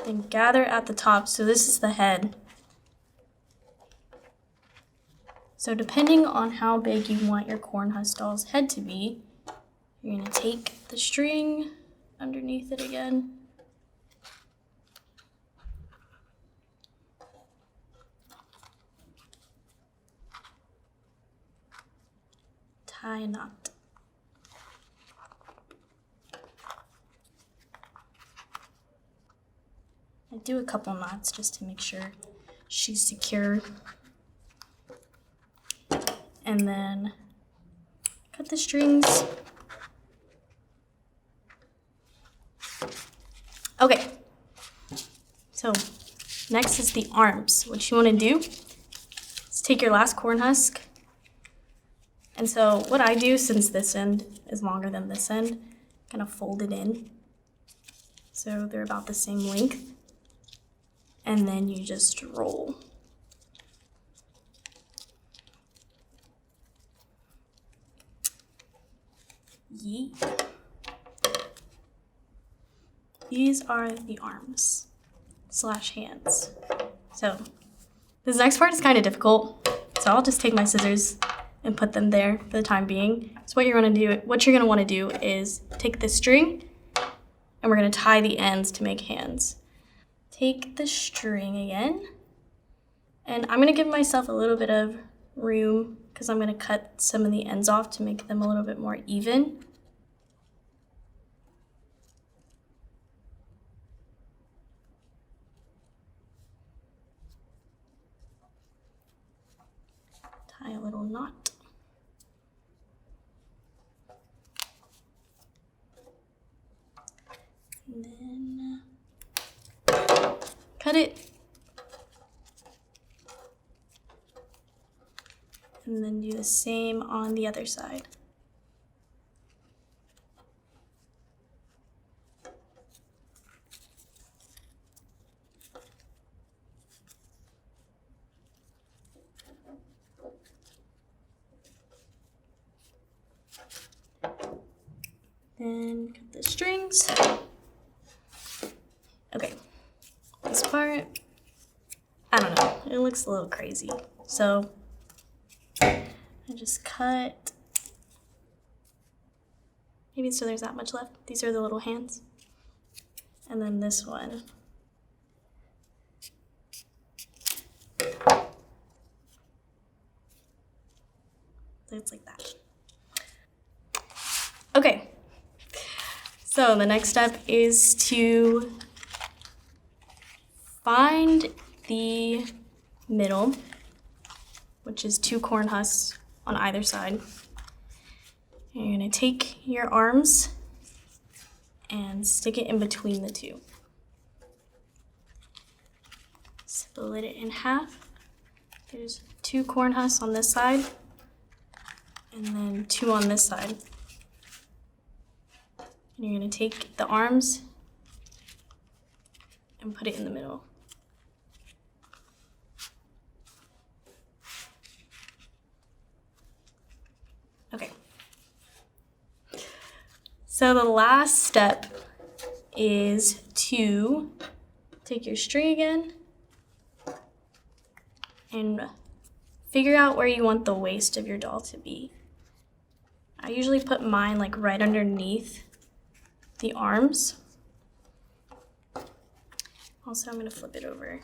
Then gather at the top. So this is the head. So depending on how big you want your corn husk doll's head to be, you're gonna take the string underneath it again. Tie a knot. I do a couple knots just to make sure she's secure. And then cut the strings. Okay, so next is the arms. What you want to do is take your last corn husk. And so what I do, since this end is longer than this end, kind of fold it in So they're about the same length. And then you just roll. Yeet. These are the arms / hands. So this next part is kind of difficult. So I'll just take my scissors and put them there for the time being. So what you're gonna want to do is take the string and we're gonna tie the ends to make hands. Take the string again, and I'm gonna give myself a little bit of room because I'm gonna cut some of the ends off to make them a little bit more even. Tie a little knot. And then cut it. And then do the same on the other side. Then cut the strings. Okay, this part, I don't know, it looks a little crazy. So I just cut, maybe so there's that much left. These are the little hands. And then this one. Looks like that. Okay, so the next step is to find the middle, which is 2 corn husks on either side. You're gonna take your arms and stick it in between the two. Split it in half. There's 2 corn husks on this side, and then 2 on this side. And you're gonna take the arms and put it in the middle. Okay. So the last step is to take your string again and figure out where you want the waist of your doll to be. I usually put mine like right underneath the arms. Also, I'm gonna flip it over.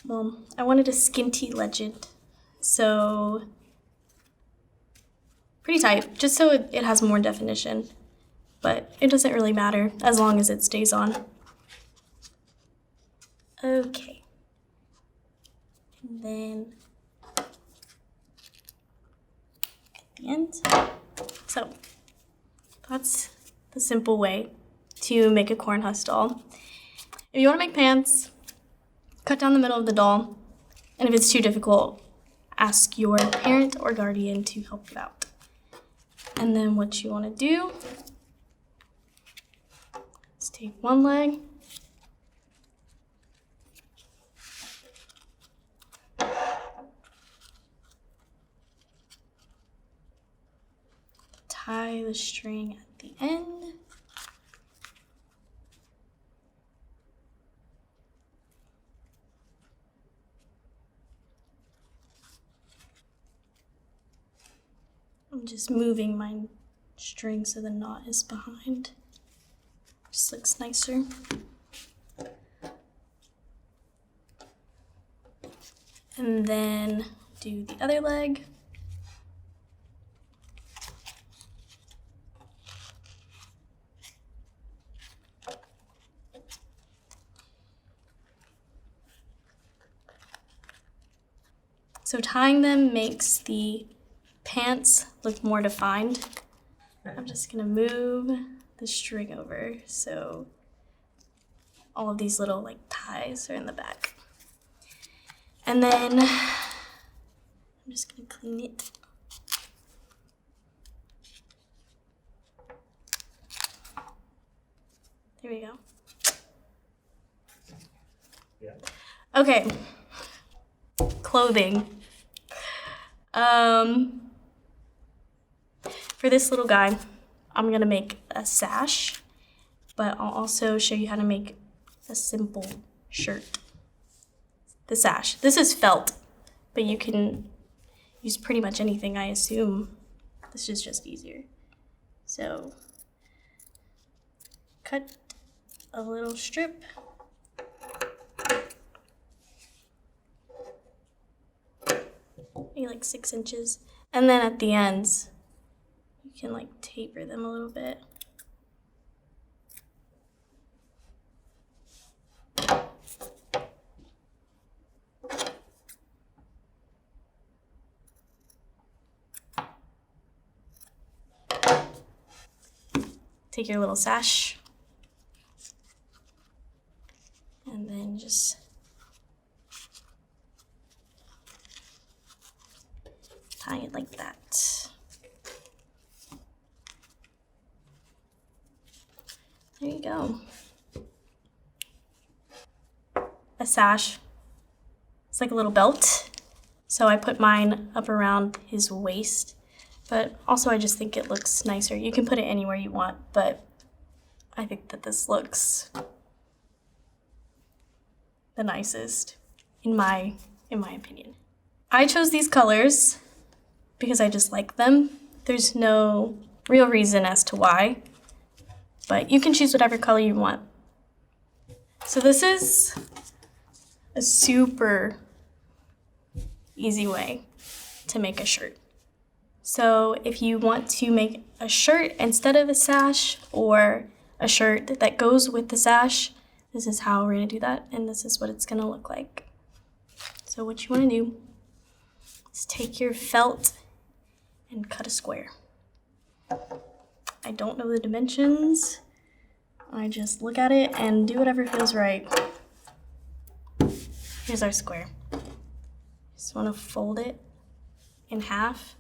Well, I wanted a skinty legend, so pretty tight, just so it has more definition, but it doesn't really matter as long as it stays on. Okay, and then at the end. So that's the simple way to make a corn husk doll. If you want to make pants, cut down the middle of the doll, and if it's too difficult, ask your parent or guardian to help you out. And then what you want to do is take one leg, tie the string at the end, I'm just moving my string so the knot is behind. Just looks nicer. And then do the other leg. So tying them makes the pants look more defined. I'm just gonna move the string over so all of these little like ties are in the back. And then I'm just gonna clean it. There we go. Yeah. Okay. Clothing. For this little guy, I'm gonna make a sash, but I'll also show you how to make a simple shirt. The sash. This is felt, but you can use pretty much anything, I assume. This is just easier. So, cut a little strip. Maybe like 6 inches. And then at the ends, you can like taper them a little bit. Take your little sash and then just tie it like that. There you go. A sash. It's like a little belt. So I put mine up around his waist, but also I just think it looks nicer. You can put it anywhere you want, but I think that this looks the nicest in my opinion. I chose these colors because I just like them. There's no real reason as to why, but you can choose whatever color you want. So this is a super easy way to make a shirt. So if you want to make a shirt instead of a sash, or a shirt that goes with the sash, this is how we're gonna do that, and this is what it's gonna look like. So what you wanna do is take your felt and cut a square. I don't know the dimensions. I just look at it and do whatever feels right. Here's our square. Just want to fold it in half,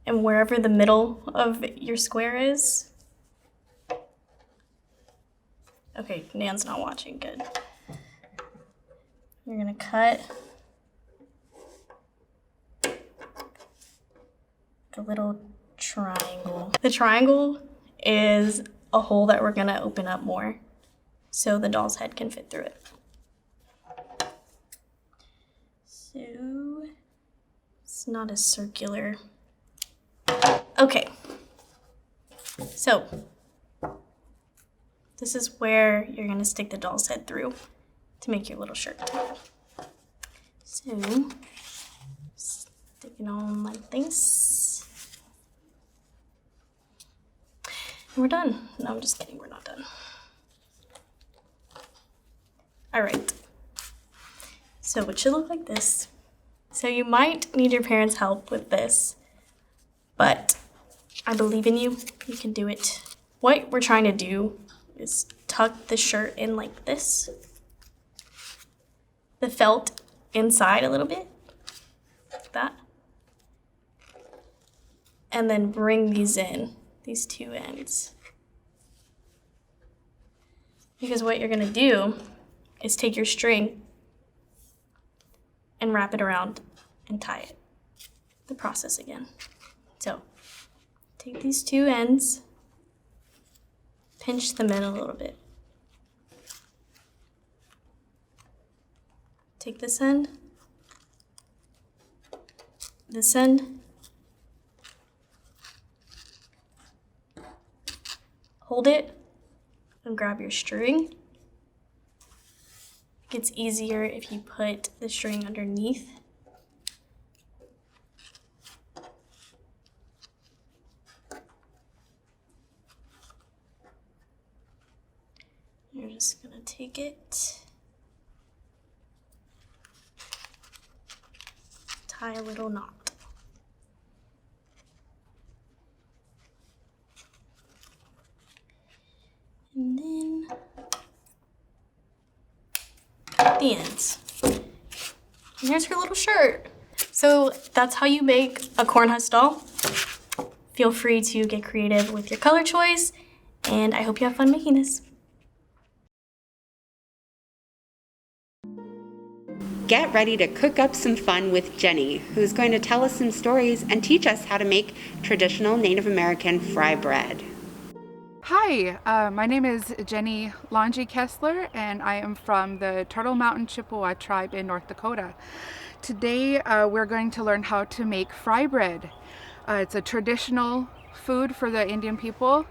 and wherever the middle of your square is. Okay, Nan's not watching, good. You're gonna cut the little triangle. The triangle is a hole that we're gonna open up more so the doll's head can fit through it. So it's not as circular. Okay, so this is where you're gonna stick the doll's head through to make your little shirt. So stick it on like this. And we're done. No, I'm just kidding, we're not done. All right, so it should look like this. So you might need your parents' help with this, but I believe in you, you can do it. What we're trying to do is tuck the shirt in like this. The felt inside a little bit, like that. And then bring these in, these two ends. Because what you're gonna do is take your string and wrap it around and tie it. The process again. So take these two ends, pinch them in a little bit. Take this end, hold it, and grab your string. It gets easier if you put the string underneath. You're just gonna take it, tie a little knot. And then the ends. And here's her little shirt. So that's how you make a corn husk doll. Feel free to get creative with your color choice, and I hope you have fun making this. Get ready to cook up some fun with Jenny, who's going to tell us some stories and teach us how to make traditional Native American fry bread. Hi, my name is Jenny Longy Kessler, and I am from the Turtle Mountain Chippewa tribe in North Dakota. Today we're going to learn how to make fry bread. It's a traditional food for the Indian people.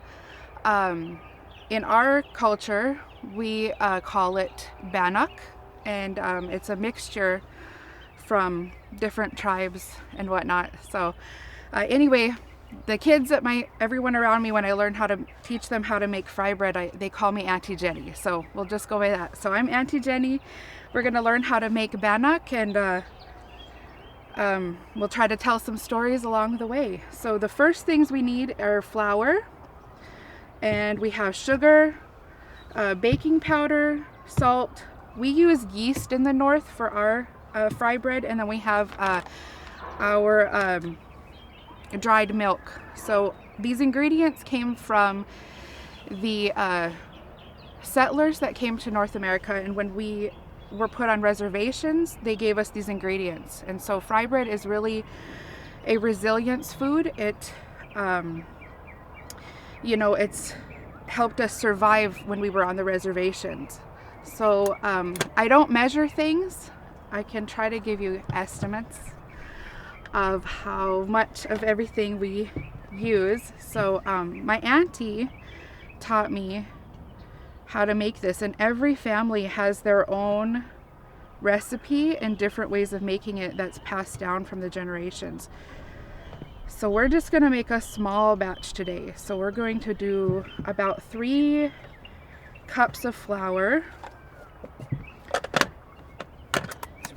In our culture, we call it bannock, and it's a mixture from different tribes and whatnot. So anyway, the kids at everyone around me, when I learn how to teach them how to make fry bread, they call me Auntie Jenny. So we'll just go by that. So I'm Auntie Jenny. We're gonna learn how to make bannock, and we'll try to tell some stories along the way. So the first things we need are flour, and we have sugar, baking powder, salt. We use yeast in the north for our fry bread, and then we have our dried milk. So these ingredients came from the settlers that came to North America, and when we were put on reservations, they gave us these ingredients. And so fry bread is really a resilience food. It it's helped us survive when we were on the reservations. So I don't measure things. I can try to give you estimates of how much of everything we use. So my auntie taught me how to make this, and every family has their own recipe and different ways of making it that's passed down from the generations. So we're just going to make a small batch today. So we're going to do about 3 cups of flour.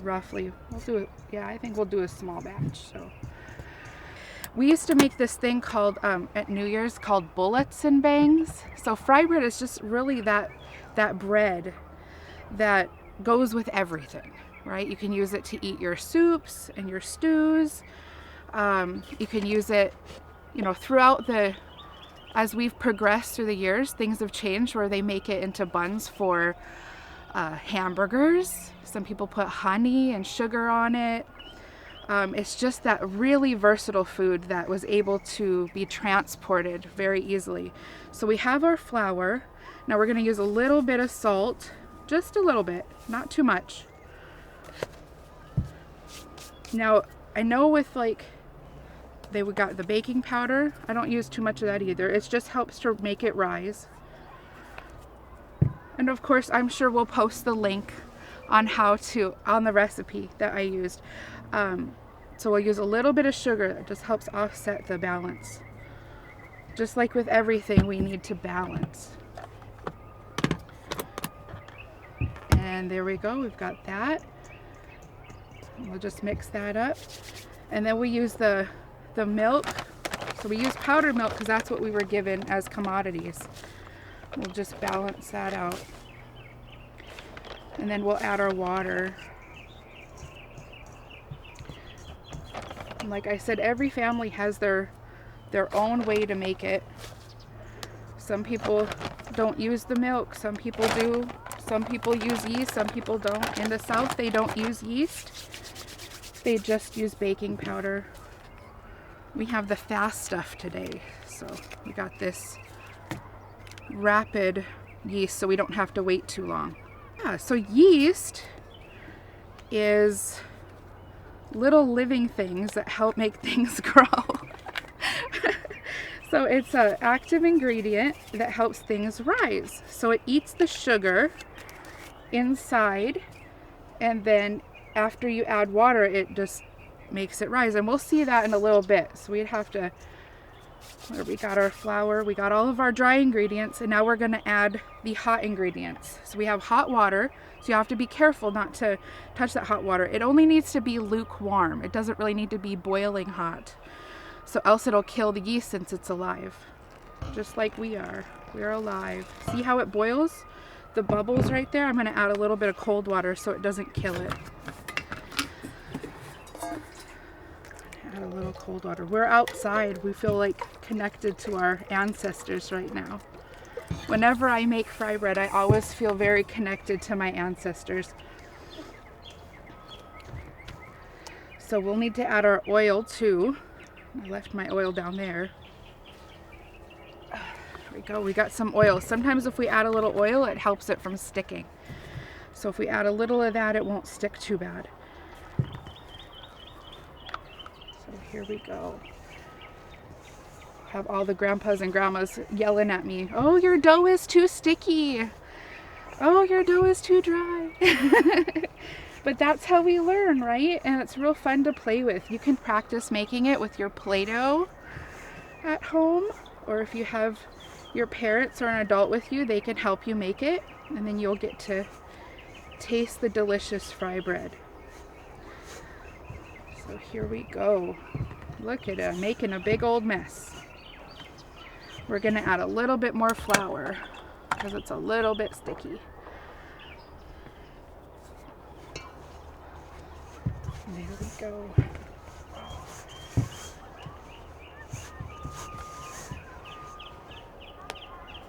Roughly, I think we'll do a small batch. So we used to make this thing called at New Year's called bullets and bangs. So fry bread is just really that bread that goes with everything, right? You can use it to eat your soups and your stews. You can use it, throughout as we've progressed through the years, things have changed where they make it into buns for hamburgers. Some people put honey and sugar on it. It's just that really versatile food that was able to be transported very easily. So we have our flour. Now we're going to use a little bit of salt, just a little bit, not too much. Now I know with we got the baking powder, I don't use too much of that either. It just helps to make it rise. And of course, I'm sure we'll post the link on the recipe that I used. So we'll use a little bit of sugar. That just helps offset the balance. Just like with everything, we need to balance. And there we go, we've got that. We'll just mix that up. And then we use the milk. So we use powdered milk because that's what we were given as commodities. We'll just balance that out. And then we'll add our water. And like I said, every family has their own way to make it. Some people don't use the milk, some people do. Some people use yeast, some people don't. In the South, they don't use yeast. They just use baking powder. We have the fast stuff today. So we got this rapid yeast so we don't have to wait too long. Yeah, so yeast is little living things that help make things grow. So it's an active ingredient that helps things rise. So it eats the sugar inside, and then after you add water, it just makes it rise. And we'll see that in a little bit. So we'd have to Where we got our flour, we got all of our dry ingredients, and now we're gonna add the hot ingredients. So we have hot water, so you have to be careful not to touch that hot water. It only needs to be lukewarm. It doesn't really need to be boiling hot. So else it'll kill the yeast since it's alive. Just like we are. We're alive. See how it boils? The bubbles right there? I'm gonna add a little bit of cold water so it doesn't kill it. Add a little cold water. We're outside. We feel like connected to our ancestors right now. Whenever I make fry bread, I always feel very connected to my ancestors. So we'll need to add our oil too. I left my oil down there. There we go. We got some oil. Sometimes if we add a little oil, it helps it from sticking. So if we add a little of that, it won't stick too bad. So here we go. Have all the grandpas and grandmas yelling at me, "Oh, your dough is too sticky. Oh, your dough is too dry." But that's how we learn, right? And it's real fun to play with. You can practice making it with your Play-Doh at home, or if you have your parents or an adult with you, they can help you make it, and then you'll get to taste the delicious fry bread. So here we go. Look at it, making a big old mess. We're gonna add a little bit more flour because it's a little bit sticky. There we go.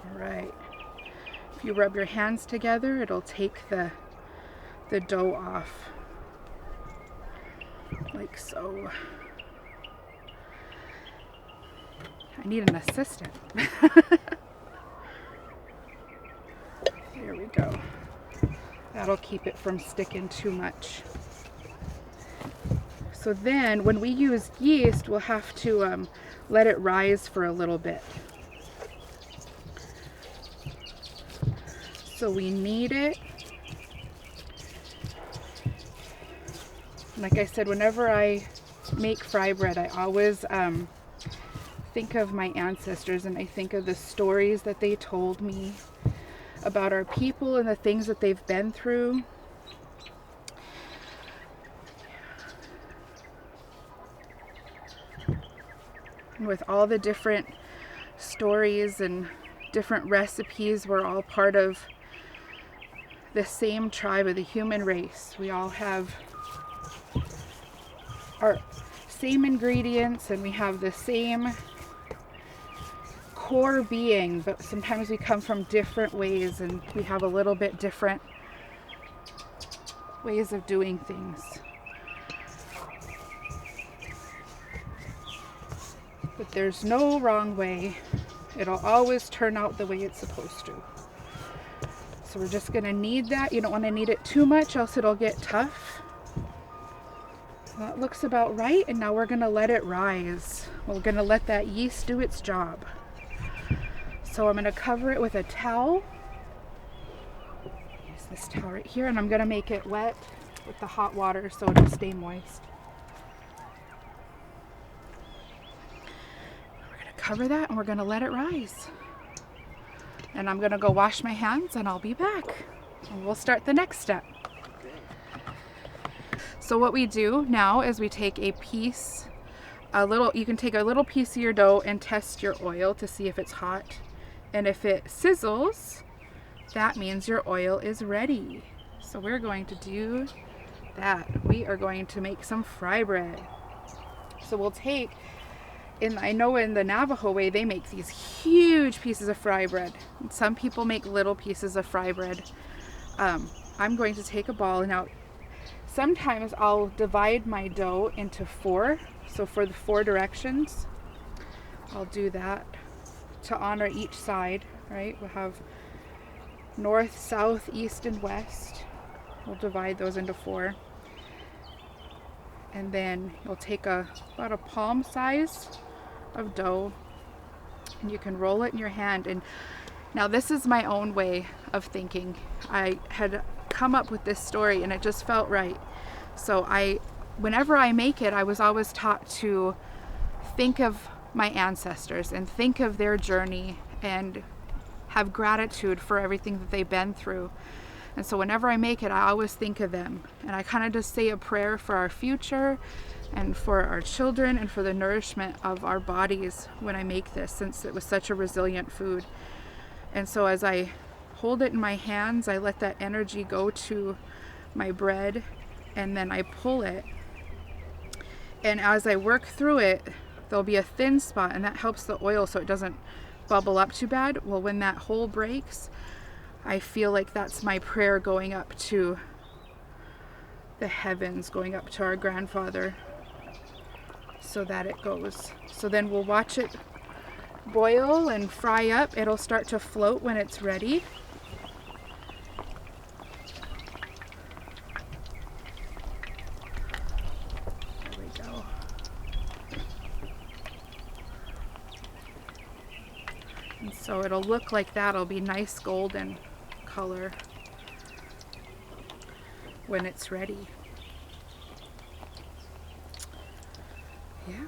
All right. If you rub your hands together, it'll take the dough off. Like so. I need an assistant. There we go. That'll keep it from sticking too much. So then when we use yeast, we'll have to let it rise for a little bit. So we knead it. Like I said, whenever I make fry bread, I always think of my ancestors, and I think of the stories that they told me about our people and the things that they've been through. And with all the different stories and different recipes, we're all part of the same tribe of the human race. We all have our same ingredients and we have the same core being, but sometimes we come from different ways and we have a little bit different ways of doing things. But there's no wrong way. It'll always turn out the way it's supposed to. So we're just gonna knead that. You don't want to knead it too much, else it'll get tough. That looks about right, and now we're gonna let it rise. We're gonna let that yeast do its job. So I'm gonna cover it with a towel. Use this towel right here, and I'm gonna make it wet with the hot water so it'll stay moist. We're gonna cover that and we're gonna let it rise. And I'm gonna go wash my hands and I'll be back. And we'll start the next step. So what we do now is we take a piece, you can take a little piece of your dough and test your oil to see if it's hot. And if it sizzles, that means your oil is ready. So we're going to do that. We are going to make some fry bread. So we'll take, I know in the Navajo way, they make these huge pieces of fry bread. Some people make little pieces of fry bread. I'm going to take a ball, and now sometimes I'll divide my dough into 4. So for the 4 directions, I'll do that to honor each side, right? We'll have north, south, east, and west. We'll divide those into 4. And then you'll take about a palm size of dough, and you can roll it in your hand. And now this is my own way of thinking. I had come up with this story and it just felt right. So whenever I make it, I was always taught to think of my ancestors and think of their journey and have gratitude for everything that they've been through. And so whenever I make it, I always think of them. And I kind of just say a prayer for our future and for our children and for the nourishment of our bodies when I make this, since it was such a resilient food. And so as I hold it in my hands, I let that energy go to my bread, and then I pull it. And as I work through it, there'll be a thin spot, and that helps the oil so it doesn't bubble up too bad. Well, when that hole breaks, I feel like that's my prayer going up to the heavens, going up to our grandfather, so that it goes. So then we'll watch it boil and fry up. It'll start to float when it's ready. There we go. And so it'll look like that. It'll be nice golden color when it's ready. Yeah.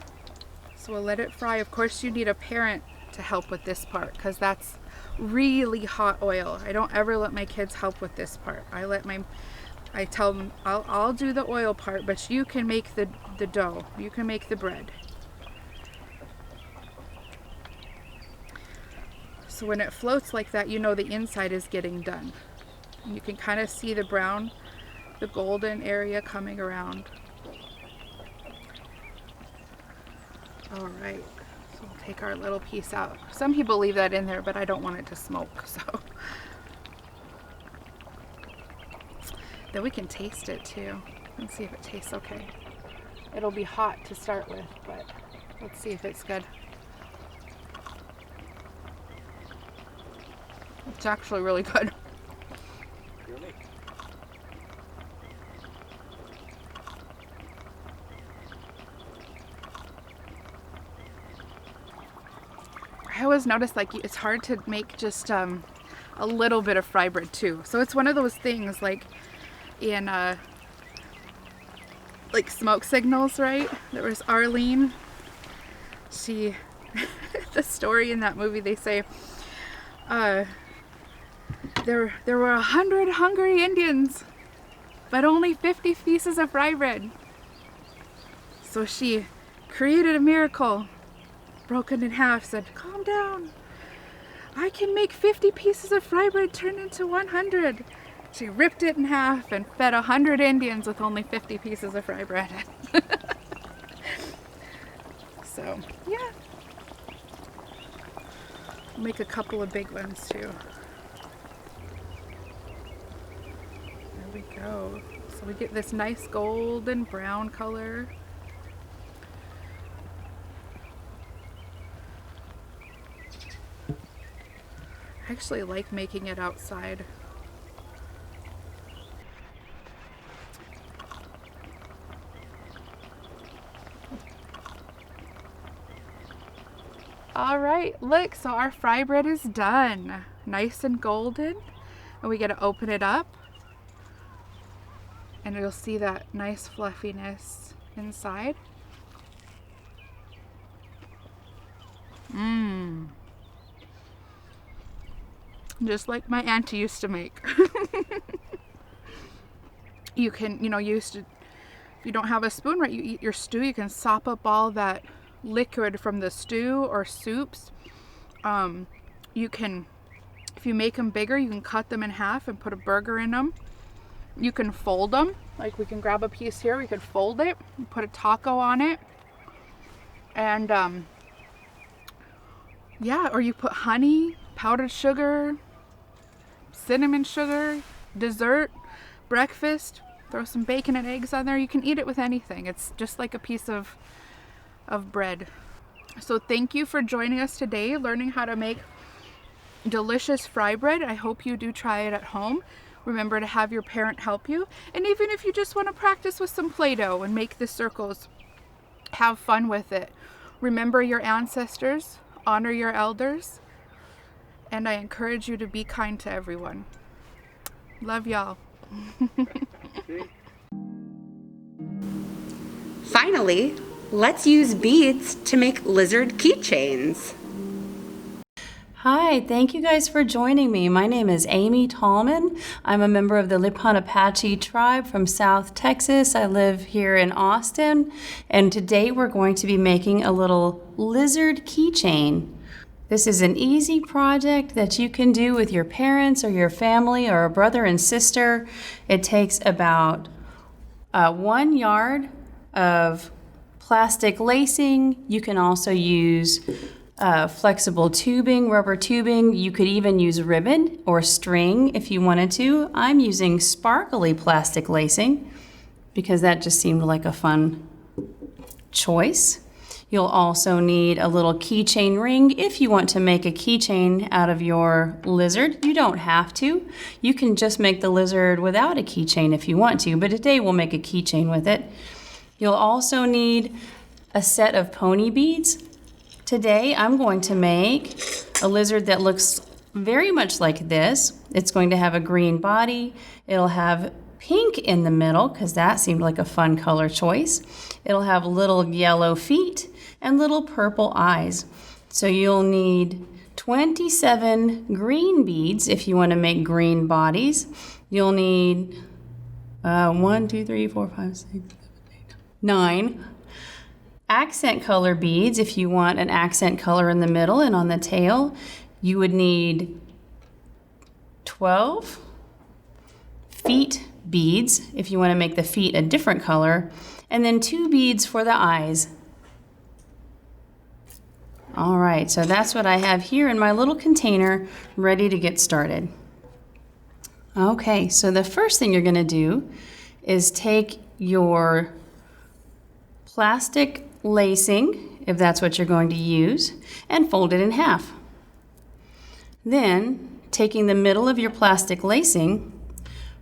So we'll let it fry. Of course, you need a parent to help with this part, because that's really hot oil. I don't ever let my kids help with this part. I tell them, I'll do the oil part, but you can make the dough. You can make the bread. So when it floats like that, you know the inside is getting done. And you can kind of see the brown, the golden area coming around. All right, so we'll take our little piece out. Some people leave that in there, but I don't want it to smoke, so. Then we can taste it too and see if it tastes okay. It'll be hot to start with, but let's see if it's good. It's actually really good. Really? I always notice like it's hard to make just a little bit of fry bread too. So it's one of those things like in like Smoke Signals, right? There was Arlene. She, the story in that movie, they say there were 100 hungry Indians, but only 50 pieces of fry bread. So she created a miracle, broken in half, said, "Calm down. I can make 50 pieces of fry bread turn into 100. She ripped it in half and fed 100 Indians with only 50 pieces of fry bread. So, yeah. We'll make a couple of big ones too. There we go. So we get this nice golden brown color. I actually like making it outside. All right, look, so our fry bread is done. Nice and golden. And we get to open it up. And you'll see that nice fluffiness inside. Mmm. Just like my auntie used to make. You can, if you don't have a spoon, right, you eat your stew, you can sop up all that liquid from the stew or soups. You can, if you make them bigger, you can cut them in half and put a burger in them. You can fold them, like we can grab a piece here, we could fold it and put a taco on it. And yeah, or you put honey, powdered sugar, cinnamon sugar, dessert, breakfast, throw some bacon and eggs on there. You can eat it with anything. It's just like a piece of bread. So thank you for joining us today, learning how to make delicious fry bread. I hope you do try it at home. Remember to have your parent help you. And even if you just want to practice with some Play-Doh and make the circles, have fun with it. Remember your ancestors, honor your elders, and I encourage you to be kind to everyone. Love y'all. Finally, Let's use beads to make lizard keychains. Hi, thank you guys for joining me. My name is Amy Tallman. I'm a member of the Lipan Apache tribe from South Texas. I live here in Austin, and today we're going to be making a little lizard keychain. This is an easy project that you can do with your parents or your family or a brother and sister. It takes about 1 yard of plastic lacing. You can also use flexible tubing, rubber tubing. You could even use ribbon or string if you wanted to. I'm using sparkly plastic lacing because that just seemed like a fun choice. You'll also need a little keychain ring if you want to make a keychain out of your lizard. You don't have to. You can just make the lizard without a keychain if you want to, but today we'll make a keychain with it. You'll also need a set of pony beads. Today I'm going to make a lizard that looks very much like this. It's going to have a green body. It'll have pink in the middle because that seemed like a fun color choice. It'll have little yellow feet and little purple eyes. So you'll need 27 green beads if you want to make green bodies. You'll need 1, 2, 3, 4, 5, 6, 7, 8, 9 accent color beads if you want an accent color in the middle and on the tail. You would need 12 feet beads if you want to make the feet a different color, and then 2 beads for the eyes. All right, so that's what I have here in my little container ready to get started. Okay, so the first thing you're going to do is take your plastic lacing, if that's what you're going to use, and fold it in half. Then, taking the middle of your plastic lacing,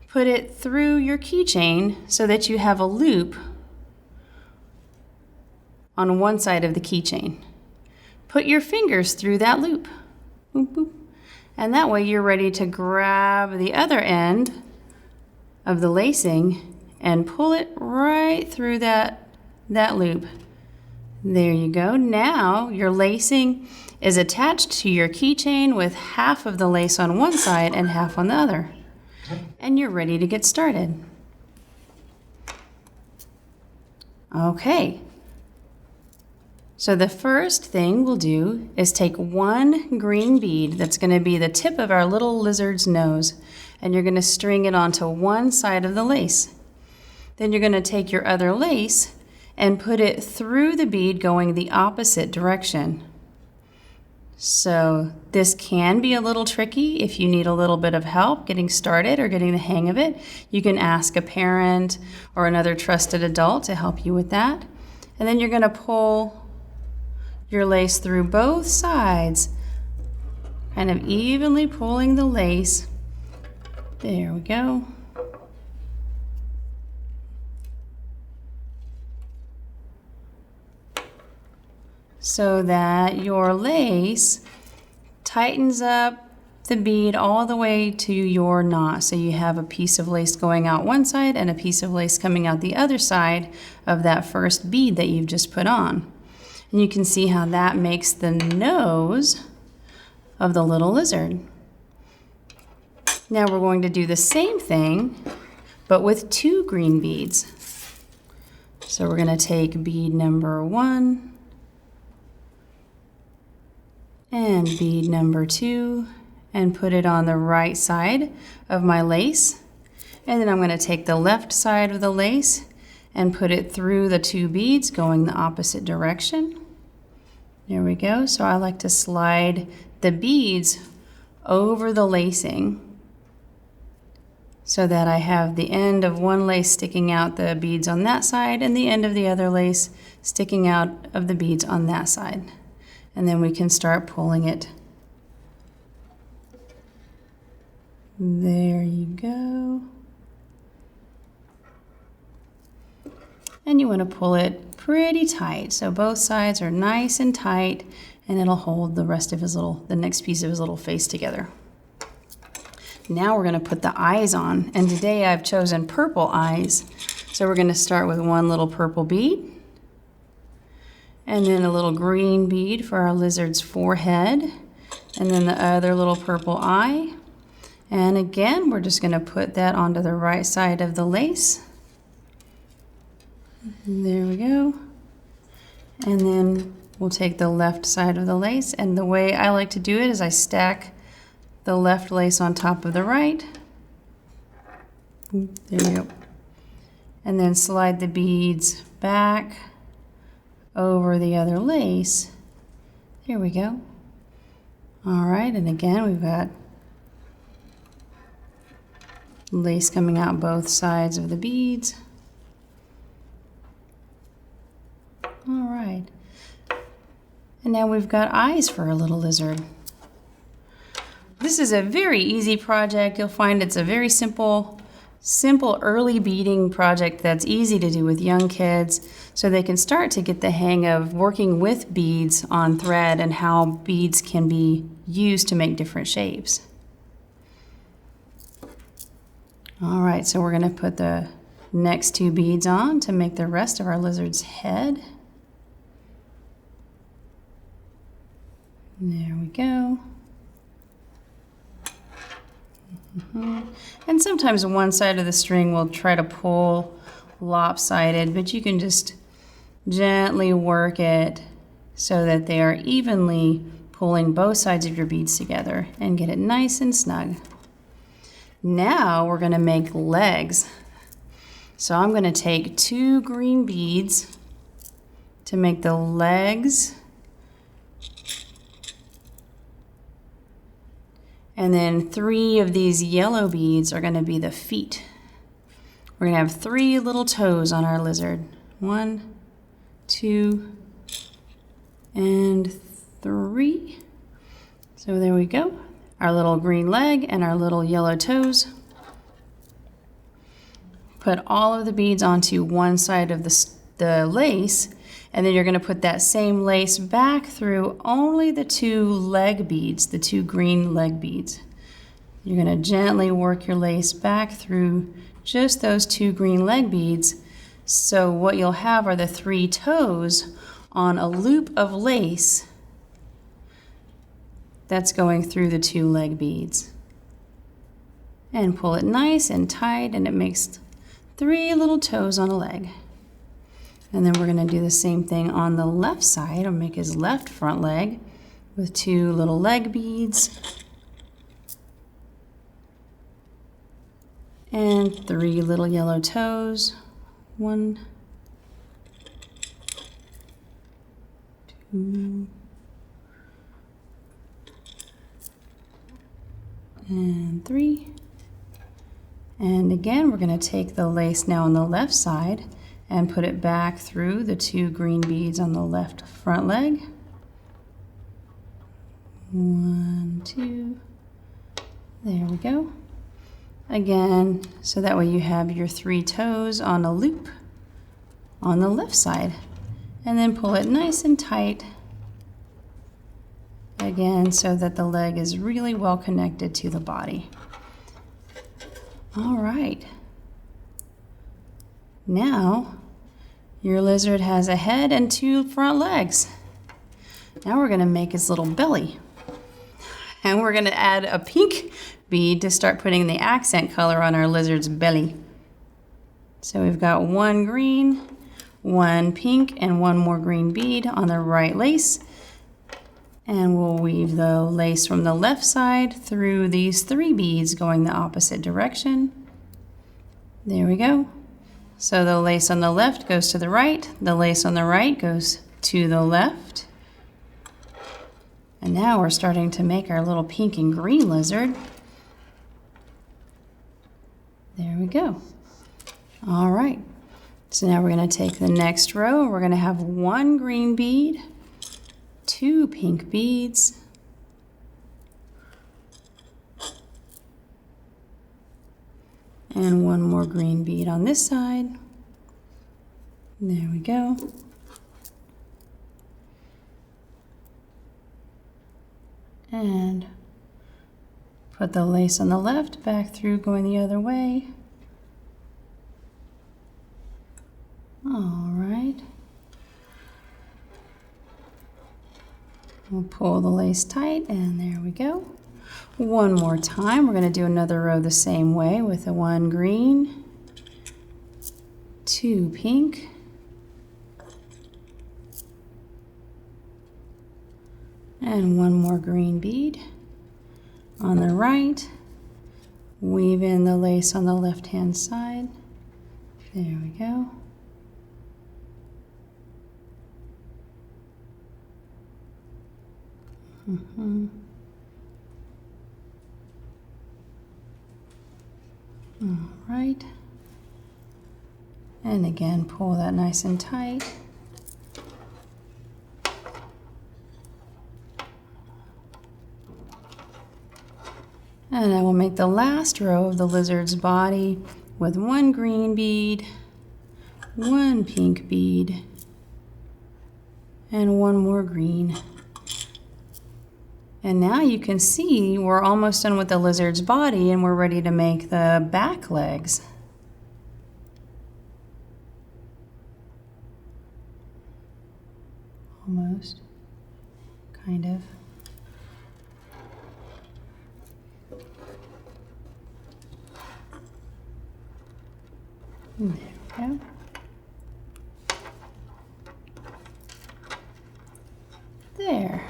put it through your keychain so that you have a loop on one side of the keychain. Put your fingers through that loop. Boop, boop. And that way you're ready to grab the other end of the lacing and pull it right through that loop. There you go. Now your lacing is attached to your keychain with half of the lace on one side and half on the other. And you're ready to get started. Okay. So the first thing we'll do is take 1 green bead that's going to be the tip of our little lizard's nose, and you're going to string it onto one side of the lace. Then you're going to take your other lace and put it through the bead going the opposite direction. So this can be a little tricky if you need a little bit of help getting started or getting the hang of it. You can ask a parent or another trusted adult to help you with that. And then you're going to pull your lace through both sides, kind of evenly pulling the lace. There we go. So that your lace tightens up the bead all the way to your knot. So you have a piece of lace going out one side and a piece of lace coming out the other side of that first bead that you've just put on. And you can see how that makes the nose of the little lizard. Now we're going to do the same thing, but with 2 green beads. So we're going to take bead number 1 and bead number 2 and put it on the right side of my lace. And then I'm going to take the left side of the lace and put it through the 2 beads going the opposite direction. There we go. So I like to slide the beads over the lacing so that I have the end of one lace sticking out the beads on that side and the end of the other lace sticking out of the beads on that side. And then we can start pulling it. There you go. And you want to pull it pretty tight so both sides are nice and tight, and it'll hold the rest of the next piece of his little face together. Now we're going to put the eyes on, and today I've chosen purple eyes. So we're going to start with 1 little purple bead. And then a little green bead for our lizard's forehead. And then the other little purple eye. And again, we're just going to put that onto the right side of the lace. There we go. And then we'll take the left side of the lace. And the way I like to do it is I stack the left lace on top of the right. There you go. And then slide the beads back over the other lace. Here we go. All right, and again, we've got lace coming out both sides of the beads. All right. And now we've got eyes for our little lizard. This is a very easy project. You'll find it's a very simple early beading project that's easy to do with young kids so they can start to get the hang of working with beads on thread and how beads can be used to make different shapes. All right, so we're going to put the next 2 beads on to make the rest of our lizard's head. There we go. And sometimes one side of the string will try to pull lopsided, but you can just gently work it so that they are evenly pulling both sides of your beads together and get it nice and snug. Now we're going to make legs. So I'm going to take 2 green beads to make the legs. And then 3 of these yellow beads are going to be the feet. We're going to have 3 little toes on our lizard. 1, 2, and 3. So there we go. Our little green leg and our little yellow toes. Put all of the beads onto one side of the lace, and then you're going to put that same lace back through only the 2 leg beads, the 2 green leg beads. You're going to gently work your lace back through just those 2 green leg beads. So what you'll have are the 3 toes on a loop of lace that's going through the 2 leg beads. And pull it nice and tight, and it makes 3 little toes on a leg. And then we're going to do the same thing on the left side. I'll make his left front leg with 2 little leg beads and 3 little yellow toes. 1, 2, and 3. And again, we're going to take the lace now on the left side and put it back through the 2 green beads on the left front leg. 1, 2. There we go. Again, so that way you have your 3 toes on a loop on the left side. And then pull it nice and tight. Again, so that the leg is really well connected to the body. All right. Now, your lizard has a head and 2 front legs. Now we're going to make his little belly. And we're going to add a pink bead to start putting the accent color on our lizard's belly. So we've got 1 green, 1 pink, and 1 more green bead on the right lace. And we'll weave the lace from the left side through these 3 beads going the opposite direction. There we go. So the lace on the left goes to the right, the lace on the right goes to the left. And now we're starting to make our little pink and green lizard. There we go. All right. So now we're going to take the next row. We're going to have 1 green bead, 2 pink beads, and 1 more green bead on this side. There we go. And put the lace on the left back through going the other way. All right. We'll pull the lace tight, and there we go. One more time, we're going to do another row the same way with a 1 green, 2 pink, and 1 more green bead. On the right, weave in the lace on the left-hand side. There we go. All right. And again, pull that nice and tight. And I will make the last row of the lizard's body with 1 green bead, 1 pink bead, and 1 more green. And now you can see we're almost done with the lizard's body and we're ready to make the back legs. Almost, kind of. There we go. There.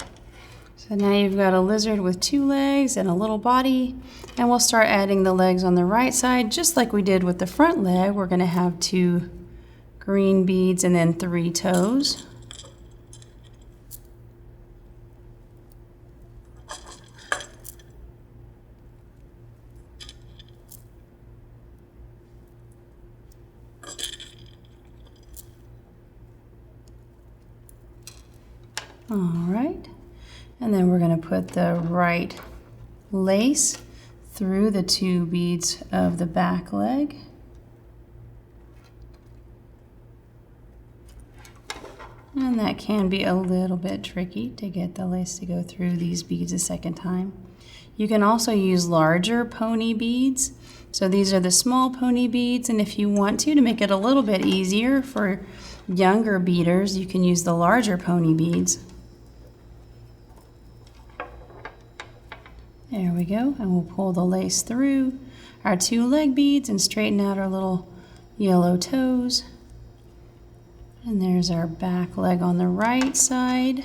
So now you've got a lizard with 2 legs and a little body, and we'll start adding the legs on the right side just like we did with the front leg. We're going to have 2 green beads and then 3 toes. All right, and then we're going to put the right lace through the 2 beads of the back leg. And that can be a little bit tricky to get the lace to go through these beads a second time. You can also use larger pony beads. So these are the small pony beads, and if you want to make it a little bit easier for younger beaders, you can use the larger pony beads. There we go, and we'll pull the lace through our 2 leg beads and straighten out our little yellow toes. And there's our back leg on the right side.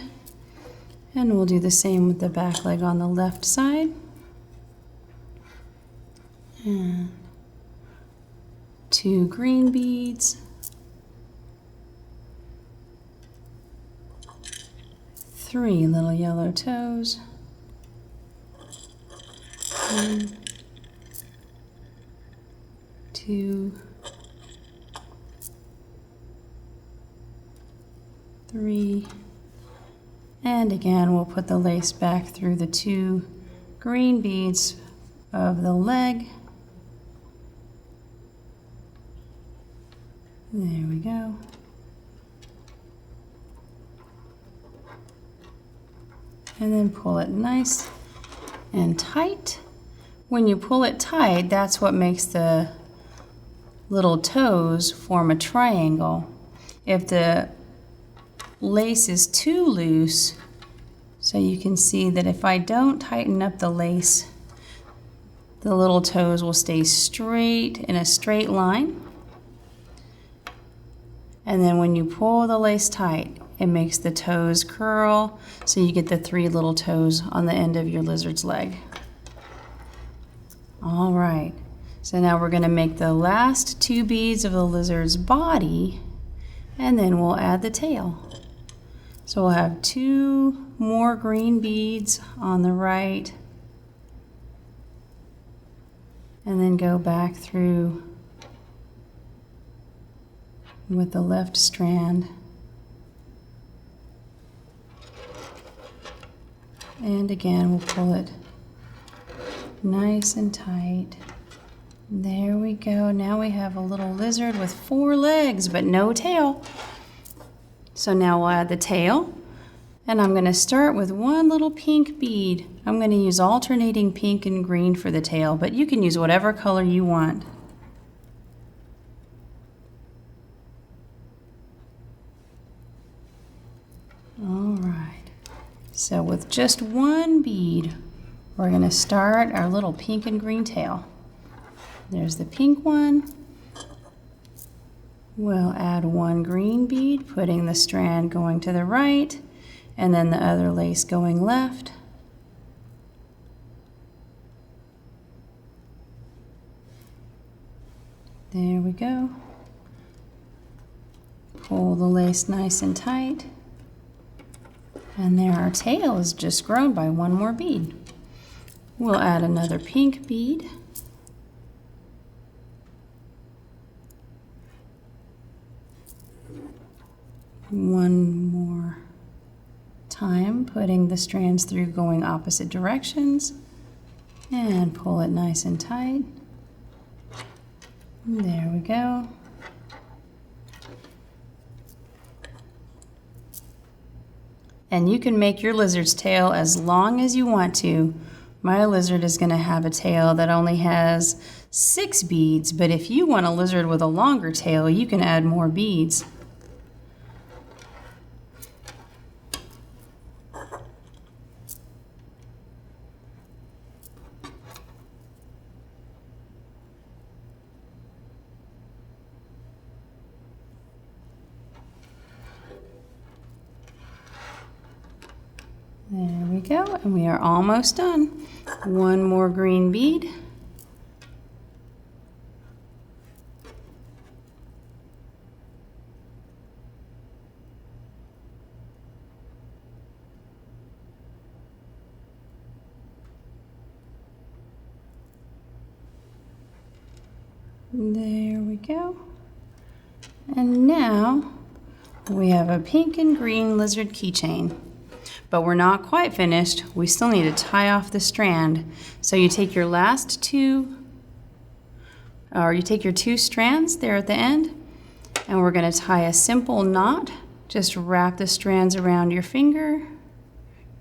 And we'll do the same with the back leg on the left side. And 2 green beads. 3 little yellow toes. 1, 2, 3, and again we'll put the lace back through the 2 green beads of the leg. There we go. And then pull it nice and tight. When you pull it tight, that's what makes the little toes form a triangle. If the lace is too loose, so you can see that if I don't tighten up the lace, the little toes will stay straight in a straight line. And then when you pull the lace tight, it makes the toes curl, so you get the 3 little toes on the end of your lizard's leg. All right, so now we're going to make the last 2 beads of the lizard's body, and then we'll add the tail. So we'll have 2 more green beads on the right, and then go back through with the left strand. And again, we'll pull it nice and tight. There we go. Now we have a little lizard with 4 legs, but no tail. So now we'll add the tail. And I'm going to start with 1 little pink bead. I'm going to use alternating pink and green for the tail, but you can use whatever color you want. All right. So with just one bead, we're going to start our little pink and green tail. There's the pink one. We'll add one green bead, putting the strand going to the right, and then the other lace going left. There we go. Pull the lace nice and tight. And there our tail is just grown by one more bead. We'll add another pink bead. One more time, putting the strands through going opposite directions, and pull it nice and tight. There we go. And you can make your lizard's tail as long as you want to. My lizard is going to have a tail that only has 6 beads, but if you want a lizard with a longer tail, you can add more beads. There we go, and we are almost done. One more green bead. There we go. And now we have a pink and green lizard keychain. But we're not quite finished. We still need to tie off the strand. So you take your last two, or you take your 2 strands there at the end, and we're going to tie a simple knot. Just wrap the strands around your finger,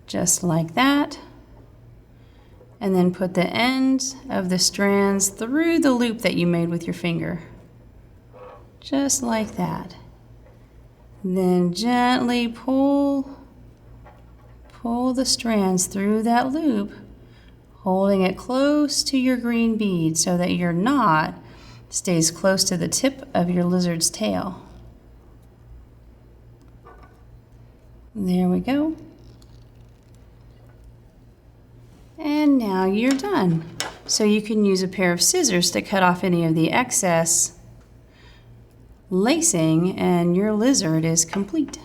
just like that. And then put the ends of the strands through the loop that you made with your finger. Just like that. Then gently pull the strands through that loop, holding it close to your green bead so that your knot stays close to the tip of your lizard's tail. There we go. And now you're done. So you can use a pair of scissors to cut off any of the excess lacing, and your lizard is complete.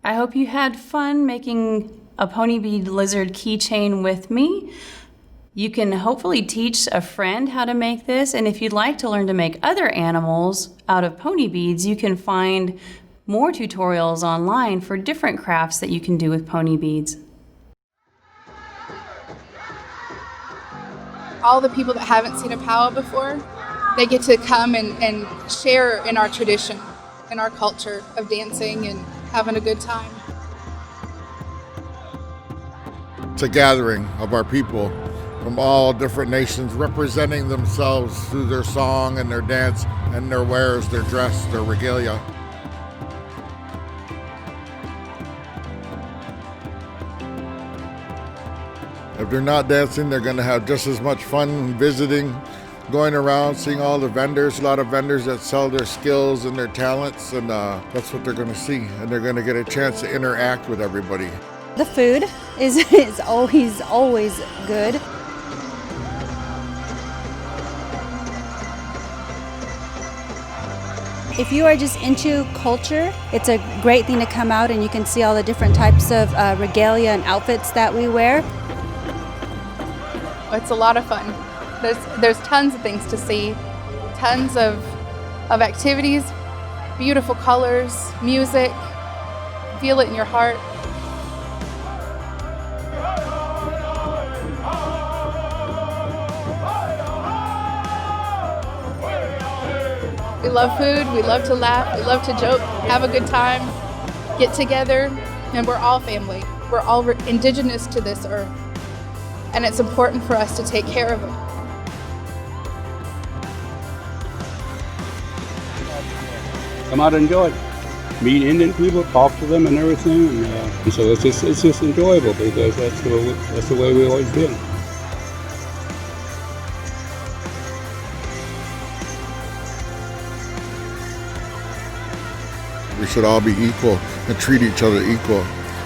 I hope you had fun making a pony bead lizard keychain with me. You can hopefully teach a friend how to make this, and if you'd like to learn to make other animals out of pony beads, you can find more tutorials online for different crafts that you can do with pony beads. All the people that haven't seen a powwow before, they get to come and share in our tradition, in our culture of dancing and having a good time. It's a gathering of our people from all different nations representing themselves through their song and their dance and their wares, their dress, their regalia. If they're not dancing, they're going to have just as much fun visiting, going around, seeing all the vendors, a lot of vendors that sell their skills and their talents, and that's what they're going to see. And they're going to get a chance to interact with everybody. The food is always good. If you are just into culture, it's a great thing to come out and you can see all the different types of regalia and outfits that we wear. It's a lot of fun. There's tons of things to see, tons of activities, beautiful colors, music, feel it in your heart. We love food, we love to laugh, we love to joke, have a good time, get together, and we're all family. We're all indigenous to this earth, and it's important for us to take care of it. Come out and enjoy it. meet Indian people, talk to them and everything. And so it's just enjoyable because that's the way we've always been. We should all be equal and treat each other equal.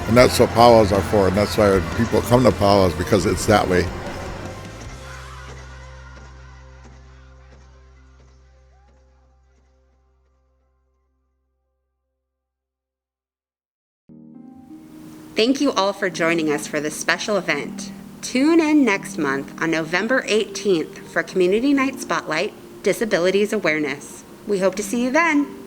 And that's what powwows are for, and that's why people come to powwows, because it's that way. Thank you all for joining us for this special event. Tune in next month on November 18th for Community Night Spotlight, Disabilities Awareness. We hope to see you then.